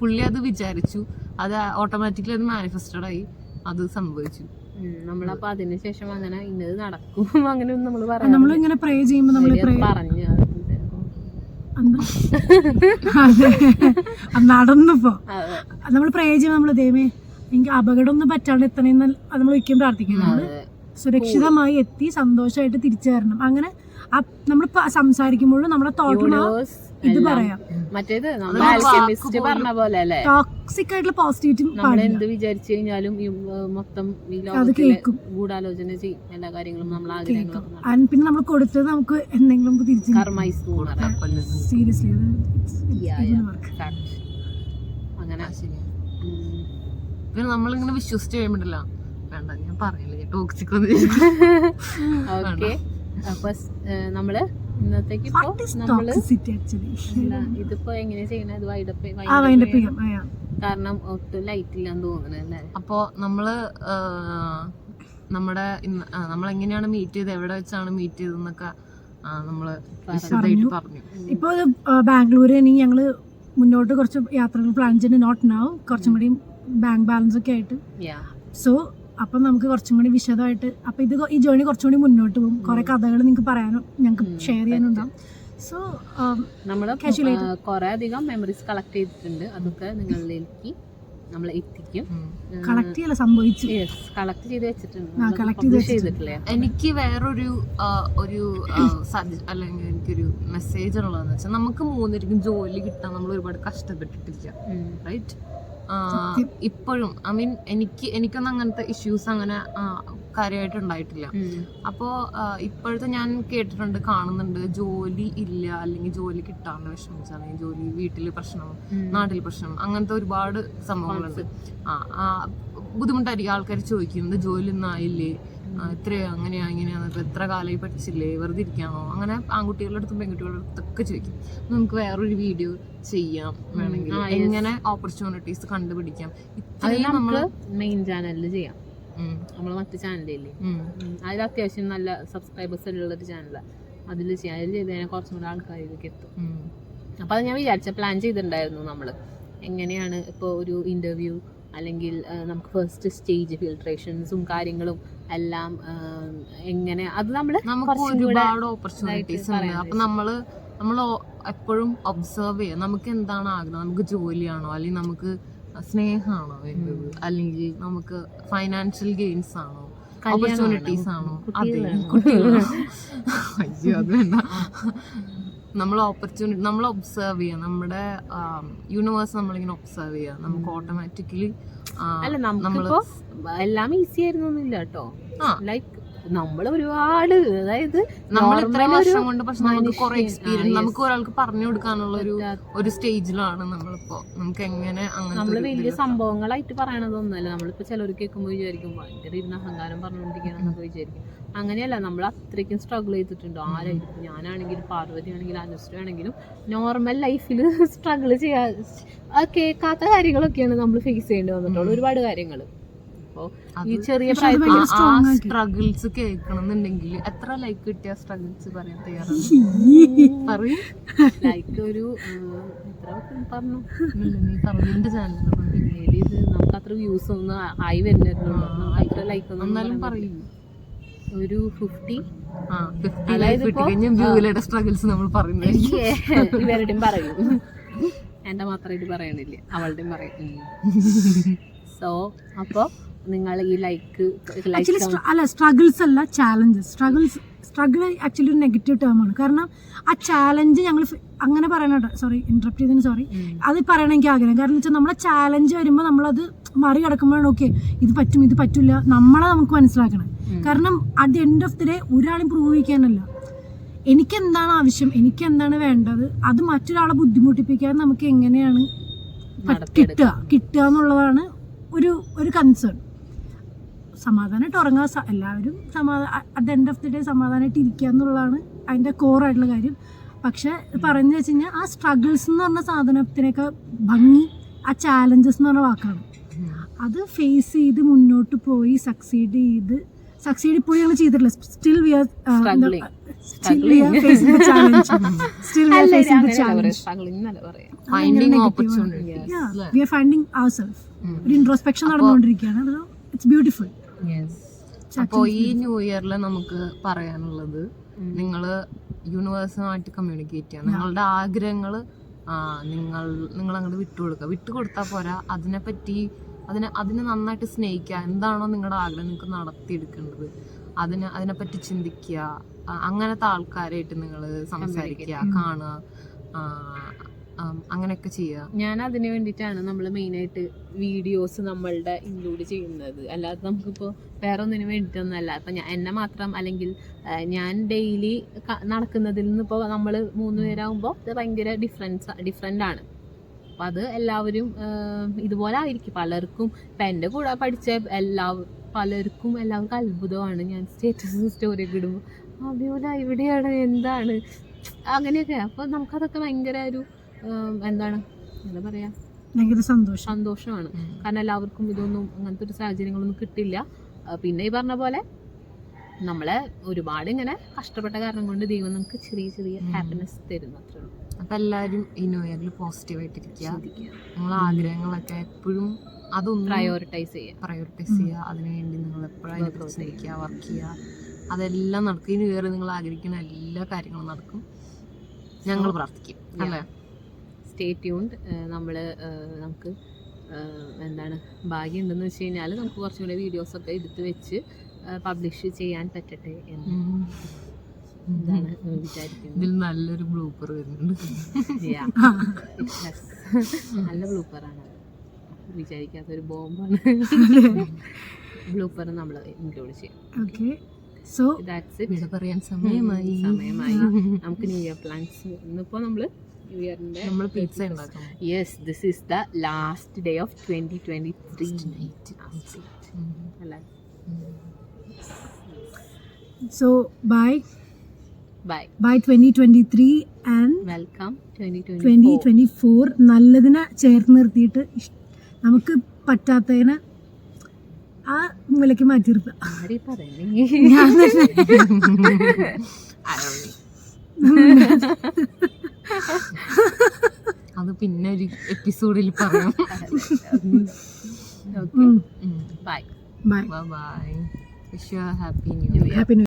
പുള്ളി അത് വിചാരിച്ചു, അത് ഓട്ടോമാറ്റിക്കലി അത് മാനിഫെസ്റ്റഡ് ആയി, അത് സംഭവിച്ചു. നമ്മളപ്പോ അതിനുശേഷം അങ്ങനെ ഇന്നത് നടക്കും അങ്ങനെ നമ്മൾ നമ്മളിങ്ങനെ പ്രേ ചെയ്യുമ്പോ പറഞ്ഞു നടന്നപ്പോ നമ്മൾ പ്രേ ചെയ്യുമ്പോൾ നമ്മള് ദൈവമേ എനിക്ക് അപകടം ഒന്നും പറ്റാണ്ട് എത്തണമെന്ന് നമ്മൾ ഒരിക്കലും പ്രാർത്ഥിക്കുന്നു. നമ്മള് സുരക്ഷിതമായി എത്തി സന്തോഷമായിട്ട് തിരിച്ചു വരണം. അങ്ങനെ നമ്മൾ സംസാരിക്കുമ്പോഴും നമ്മുടെ തോട്ടിൽ ഇത് പറയാം. മറ്റേത് പറഞ്ഞ പോലെ അല്ലേ, ടോക്സിക് ആയിട്ടുള്ള പോസിറ്റിവിറ്റി എന്ത് വിചാരിച്ചു കഴിഞ്ഞാലും മൊത്തം ഗൂഢാലോചന ചെയ്യും എല്ലാ കാര്യങ്ങളും നമ്മൾ ആഗ്രഹങ്ങളും. പിന്നെ നമ്മൾ കൊടുത്തത് നമുക്ക് എന്തെങ്കിലും തിരിച്ചു സീരിയസ്ലി അങ്ങനെ. പിന്നെ നമ്മളിങ്ങനെ വിശ്വസിച്ച് കഴിയുമ്പോഴല്ല, വേണ്ട ഞാൻ പറയില്ല ടോക്സിക്. ഓക്കെ, അപ്പൊ നമ്മള് ഇന്നത്തേക്ക് ഇതിപ്പോ എങ്ങനെ ചെയ്യണ, ഇത് വൈഡപ്പ് കാരണം ഒട്ടും ലൈറ്റ് ഇല്ലാന്ന് തോന്നണല്ലേ. അപ്പൊ നമ്മള് നമ്മളെങ്ങനെയാണ് മീറ്റ് ചെയ്തത്, എവിടെ വെച്ചാണ് മീറ്റ് ചെയ്തതെന്നൊക്കെ നമ്മള് പറഞ്ഞു. ഇപ്പൊ ബാംഗ്ലൂര് ഞങ്ങള് മുന്നോട്ട് കുറച്ച് യാത്രകൾ പ്ലാൻ ചെയ്യുന്നത്, നോട്ട് നൗ, കുറച്ചും കൂടി ബാങ്ക് ബാലൻസ് ഒക്കെ ആയിട്ട്. സോ അപ്പം നമുക്ക് കുറച്ചും കൂടി വിശദമായിട്ട് അപ്പം ഈ ജേർണി കുറച്ചും കൂടി മുന്നോട്ട് പോകും. കുറേ കഥകൾ നിങ്ങൾക്ക് പറയാനും ഞങ്ങൾക്ക് ഷെയർ ചെയ്യാനുണ്ടാവും. സോ നമ്മൾ കുറേ അധികം മെമ്മറീസ് കളക്ട് ചെയ്തിട്ടുണ്ട്. അതൊക്കെ നിങ്ങളിലേക്ക് നമ്മൾ എത്തിക്കും. കളക്ട് ചെയ്യല്ല, സംഭവിച്ചു. കളക്ട് ചെയ്ത് വെച്ചിട്ടുണ്ട്. എനിക്ക് വേറൊരു അല്ലെങ്കിൽ എനിക്കൊരു മെസ്സേജ് ഉള്ളതെന്ന് വെച്ചാൽ, നമുക്ക് മൂന്നിരിക്കും ജോലി കിട്ടാൻ നമ്മൾ ഒരുപാട് കഷ്ടപ്പെട്ടിട്ടില്ല, റൈറ്റ്? ഇപ്പോഴും ഐ മീൻ എനിക്കൊന്നും അങ്ങനത്തെ ഇഷ്യൂസ് അങ്ങനെ കാര്യമായിട്ട് ഉണ്ടായിട്ടില്ല. അപ്പോൾ ഇപ്പോഴത്തെ ഞാൻ കേട്ടിട്ടുണ്ട്, കാണുന്നുണ്ട്, ജോലി ഇല്ല അല്ലെങ്കിൽ ജോലി കിട്ടാണ്ട് വിഷമിച്ച, അല്ലെങ്കിൽ ജോലി വീട്ടിൽ പ്രശ്നം, നാട്ടിൽ പ്രശ്നം, അങ്ങനത്തെ ഒരുപാട് സംഭവങ്ങളുണ്ട്. ബുദ്ധിമുട്ടായിരിക്കും. ആൾക്കാർ ചോദിക്കും, ഇത് ജോലി ഒന്നും ആയില്ലേ, ഇത്രയോ അങ്ങനെയാ ഇങ്ങനെയാന്ന്, ഇപ്പൊ എത്ര കാലമായി പഠിച്ചില്ലേ, വെറുതെ ഇരിക്കാണോ, അങ്ങനെ ആൺകുട്ടികളുടെ അടുത്തും പെൺകുട്ടികളുടെ അടുത്തൊക്കെ ചോദിക്കും. നമുക്ക് വേറൊരു വീഡിയോ ചെയ്യാം വേണമെങ്കിൽ, എങ്ങനെ ഓപ്പർച്യൂണിറ്റീസ് കണ്ടുപിടിക്കാം. ഇത്രയും നമ്മള് മെയിൻ ചാനലിൽ ചെയ്യാം. നമ്മള് മറ്റു ചാനലില്ലേ, അതിൽ അത്യാവശ്യം നല്ല സബ്സ്ക്രൈബേഴ്സ് ഉള്ളൊരു ചാനലാണ്. അതിൽ ചെയ്യാം. അതിൽ ചെയ്ത് കഴിഞ്ഞാൽ കുറച്ചും കൂടെ ആൾക്കാരിലേക്ക് എത്തും. അപ്പൊ അത് ഞാൻ പ്ലാൻ ചെയ്തിട്ടുണ്ടായിരുന്നു. നമ്മള് എങ്ങനെയാണ് ഇപ്പോൾ ഒരു ഇന്റർവ്യൂ അല്ലെങ്കിൽ നമുക്ക് ഫസ്റ്റ് സ്റ്റേജ് ഫിൽട്രേഷൻസും കാര്യങ്ങളും എല്ലാം എങ്ങനെ, അത് നമുക്ക് ഒരുപാട് ഓപ്പർച്യൂണിറ്റീസ് ഉണ്ട്. അപ്പൊ നമ്മള് എപ്പോഴും ഒബ്സർവ് ചെയ്യാം. നമുക്ക് എന്താണ് ആഗ്രഹം? നമുക്ക് ജോലിയാണോ, അല്ലെങ്കിൽ നമുക്ക് സ്നേഹമാണോ വേണ്ടത്, അല്ലെങ്കിൽ നമുക്ക് ഫൈനാൻഷ്യൽ ഗെയിൻസ് ആണോ, ഓപ്പർച്യൂണിറ്റീസ് ആണോ? അതെ, കുട്ടികളാണോ? അയ്യോ അത് വേണ്ട. നമ്മൾ ഒബ്സർവ് ചെയ്യാം. നമ്മുടെ യൂണിവേഴ്സ് നമ്മളിങ്ങനെ ഒബ്സർവ് ചെയ്യാം. നമുക്ക് ഓട്ടോമാറ്റിക്കലി അല്ല, നമുക്കിപ്പോ എല്ലാം ഈസി ആയിരുന്നില്ല കേട്ടോ. ലൈക്ക് നമ്മൾ ഒരുപാട്, അതായത് നമ്മൾ ഇത്ര വർഷം കൊണ്ട്, പക്ഷെ നമുക്ക് കുറെ എക്സ്പീരിയൻസ്, നമുക്ക് ഒരാൾക്ക് പറഞ്ഞു കൊടുക്കാനുള്ള ഒരു സ്റ്റേജിലാണ് നമ്മളിപ്പോ. നമുക്ക് എങ്ങനെ നമ്മള് വലിയ സംഭവങ്ങളായിട്ട് പറയണതൊന്നുമല്ല. നമ്മളിപ്പോ ചിലർ കേൾക്കുമ്പോൾ വിചാരിക്കും ഭയങ്കര ഇരുന്ന് അഹങ്കാരം പറഞ്ഞുകൊണ്ടിരിക്കുകയാണെന്നൊക്കെ വിചാരിക്കും. അങ്ങനെയല്ല, നമ്മൾ അത്രയ്ക്കും സ്ട്രഗിൾ ചെയ്തിട്ടുണ്ട്. ആരായിരിക്കും, ഞാനാണെങ്കിലും പാർവതി ആണെങ്കിലും അനുശ്രീ ആണെങ്കിലും നോർമൽ ലൈഫിൽ സ്ട്രഗിൾ ചെയ്യാ കേൾക്കാത്ത കാര്യങ്ങളൊക്കെയാണ് നമ്മൾ ഫേസ് ചെയ്യേണ്ടി വന്നിട്ടുള്ളത്, ഒരുപാട് കാര്യങ്ങൾ. ഈ ചെറിയ സ്ട്രഗിൾസ് കേൾക്കണമെന്നുണ്ടെങ്കിൽ എത്ര ലൈക്ക് കിട്ടിയ സ്ട്രഗിൾസ് പറയാൻ തയ്യാറാണ്? ലൈക്ക് ഒരു പറഞ്ഞു നിന്റെ ചാനലിൽ നമുക്ക് അത്ര വ്യൂസ് ഒന്നും ആയി വരുന്നുള്ളൂ. അത്ര ലൈക്ക് ഒന്നും പറയും. ഒരു 50. സ്ട്രഗിൾസ് നമ്മൾ പറയുന്നത് ഇവരുടെയും പറയും. എന്റെ മാത്രമായിട്ട് പറയണില്ല, അവളുടെയും പറയും. സോ അപ്പൊ നിങ്ങൾ ഈ സ്ട്രഗിൾസ് അല്ല, ചാലഞ്ചസ്. സ്ട്രഗിൾ ആക്ച്വലി ഒരു നെഗറ്റീവ് ടേം ആണ്. കാരണം ആ ചാലഞ്ച് ഞങ്ങൾ അങ്ങനെ പറയണ, സോറി ഇന്ററപ്റ്റ് ചെയ്തതിന് സോറി, അത് പറയണം എനിക്ക് ആഗ്രഹം. കാരണം വെച്ചാൽ നമ്മളെ ചാലഞ്ച് വരുമ്പോൾ നമ്മളത് മറികടക്കുമ്പോഴാണ് ഓക്കെ ഇത് പറ്റും ഇത് പറ്റില്ല നമുക്ക് മനസ്സിലാക്കണം. കാരണം at the end of the day ഒരാളും പ്രൂവ് ചെയ്യാനല്ല, എനിക്കെന്താണ് ആവശ്യം, എനിക്കെന്താണ് വേണ്ടത്, അത് മറ്റൊരാളെ ബുദ്ധിമുട്ടിപ്പിക്കാതെ നമുക്ക് എങ്ങനെയാണ് കിട്ടുക എന്നുള്ളതാണ് ഒരു കൺസേൺ. സമാധാനമായിട്ട് ഉറങ്ങാൻ എല്ലാവരും at the end of the day സമാധാനമായിട്ട് ഇരിക്കുക എന്നുള്ളതാണ് അതിൻ്റെ കോറായിട്ടുള്ള കാര്യം. പക്ഷെ പറഞ്ഞു വെച്ച് കഴിഞ്ഞാൽ ആ സ്ട്രഗിൾസ് എന്ന് പറഞ്ഞ സാധനത്തിനൊക്കെ ഭംഗി ആ ചാലഞ്ചസ് എന്ന് പറഞ്ഞ വാക്കാണ്. അത് ഫേസ് ചെയ്ത് മുന്നോട്ട് പോയി സക്സീഡ് ഇപ്പോഴും ഞങ്ങൾ ചെയ്തിട്ടില്ല. Still we are facing the challenge. Finding opportunities. We are finding ourselves. ഒരു ഇൻട്രോസ്പെക്ഷൻ നടന്നുകൊണ്ടിരിക്കുകയാണ്. It's beautiful. അപ്പോൾ ഈ ന്യൂ ഇയറിൽ നമുക്ക് പറയാനുള്ളത്, നിങ്ങള് യൂണിവേഴ്സുമായിട്ട് കമ്മ്യൂണിക്കേറ്റ് ചെയ്യുക. നിങ്ങളുടെ ആഗ്രഹങ്ങൾ നിങ്ങൾ അങ്ങോട്ട് വിട്ടുകൊടുത്താൽ പോരാ. അതിനെ നന്നായിട്ട് സ്നേഹിക്കുക. എന്താണോ നിങ്ങളുടെ ആഗ്രഹം നിങ്ങൾക്ക് നടത്തിയെടുക്കേണ്ടത് അതിനെപ്പറ്റി ചിന്തിക്കുക. അങ്ങനത്തെ ആൾക്കാരായിട്ട് നിങ്ങൾ സംസാരിക്കുക, കാണുക, അങ്ങനെയൊക്കെ ചെയ്യുക. ഞാൻ അതിന് വേണ്ടിയിട്ടാണ് നമ്മൾ മെയിനായിട്ട് വീഡിയോസ് നമ്മളുടെ ഇൻക്ലൂഡ് ചെയ്യുന്നത്. അല്ലാതെ നമുക്കിപ്പോൾ വേറെ ഒന്നിനു വേണ്ടിയിട്ടൊന്നുമല്ല. ഇപ്പം എന്നെ മാത്രം, അല്ലെങ്കിൽ ഞാൻ ഡെയിലി നടക്കുന്നതിൽ നിന്ന് ഇപ്പോൾ നമ്മൾ 3 പേരാകുമ്പോൾ ഇത് ഭയങ്കര ഡിഫറെൻ്റ് ആണ്. അപ്പം അത് എല്ലാവരും ഇതുപോലെ ആയിരിക്കും. പലർക്കും ഇപ്പം എൻ്റെ കൂടെ പഠിച്ച പലർക്കും എല്ലാവർക്കും അത്ഭുതമാണ്. ഞാൻ സ്റ്റേറ്റസ് സ്റ്റോറിയൊക്കെ ഇടുമ്പോൾ അതുപോലെ ഇവിടെയാണ് എന്താണ് അങ്ങനെയൊക്കെ. അപ്പോൾ നമുക്കതൊക്കെ ഭയങ്കര ഒരു എന്താ പറയാ, ഭയങ്കര സന്തോഷമാണ്. കാരണം എല്ലാവർക്കും ഇതൊന്നും അങ്ങനത്തെ ഒരു സാഹചര്യങ്ങളൊന്നും കിട്ടില്ല. പിന്നെ ഈ പറഞ്ഞ പോലെ നമ്മളെ ഒരുപാട് ഇങ്ങനെ കഷ്ടപ്പെട്ട കാരണം കൊണ്ട് ദൈവം നമുക്ക് ചെറിയ ഹാപ്പിനെസ് തരുന്നു, അത്രേ ഉള്ളൂ. അപ്പൊ എല്ലാരും ഈ ന്യൂ ഇയറിൽ പോസിറ്റീവായിട്ടിരിക്കുക, നമ്മളെ ആഗ്രഹങ്ങളൊക്കെ എപ്പോഴും അതൊന്നും പ്രയോറിറ്റൈസ് ചെയ്യുക. അതിനുവേണ്ടി നിങ്ങൾ എപ്പോഴും അതിനെ കുറിച്ച് ചിന്തിക്കുക, വർക്ക് ചെയ്യുക. അതെല്ലാം നടക്കും. ഈ ന്യൂ ഇയർ നിങ്ങൾ ആഗ്രഹിക്കുന്ന എല്ലാ കാര്യങ്ങളും നടക്കും. ഞങ്ങൾ പ്രാർത്ഥിക്കും. അല്ലേ? Stay tuned. നമുക്ക് എന്താണ് ഭാഗ്യം ഉണ്ടെന്ന് വെച്ച് കഴിഞ്ഞാൽ നമുക്ക് കുറച്ചും കൂടെ വീഡിയോസൊക്കെ എടുത്ത് വെച്ച് പബ്ലിഷ് ചെയ്യാൻ പറ്റട്ടെ എന്ന് എന്താണ് വിചാരിക്കുന്നത്. ഇതിൽ നല്ലൊരു ബ്ലൂപ്പർ വരുന്നുണ്ട്. നല്ല ബ്ലൂപ്പറാണ്, വിചാരിക്കാത്തൊരു ബോംബാണ്. ബ്ലൂപ്പർ നമ്മൾ ഇൻക്ലൂഡ് ചെയ്യും. ഓക്കെ, സോ ഇവിടെ പറയാൻ സമയമായി. നമുക്ക് ന്യൂ ഇയർ പ്ലാൻസ് ഇന്നിപ്പോ നമ്മള് ന്യൂ ഇയറിന്റെ നമ്മൾ പിസ്സ ഉണ്ടാക്കാം. Yes, this is the last day of 2023. So bye bye 2023 and welcome 2024. നല്ലതിനെ ചേർത്ത് നിർത്തിയിട്ട് നമുക്ക് പറ്റാത്തതിനെ ആ വിലക്ക് മാറ്റി നിർത്താം. ആരീ പറയുന്നേ? ഞാൻ തന്നെ. അത് പിന്നെ ഒരു എപ്പിസോഡിൽ പറയാം. Bye bye. Bye. Wish you happy new year. Happy new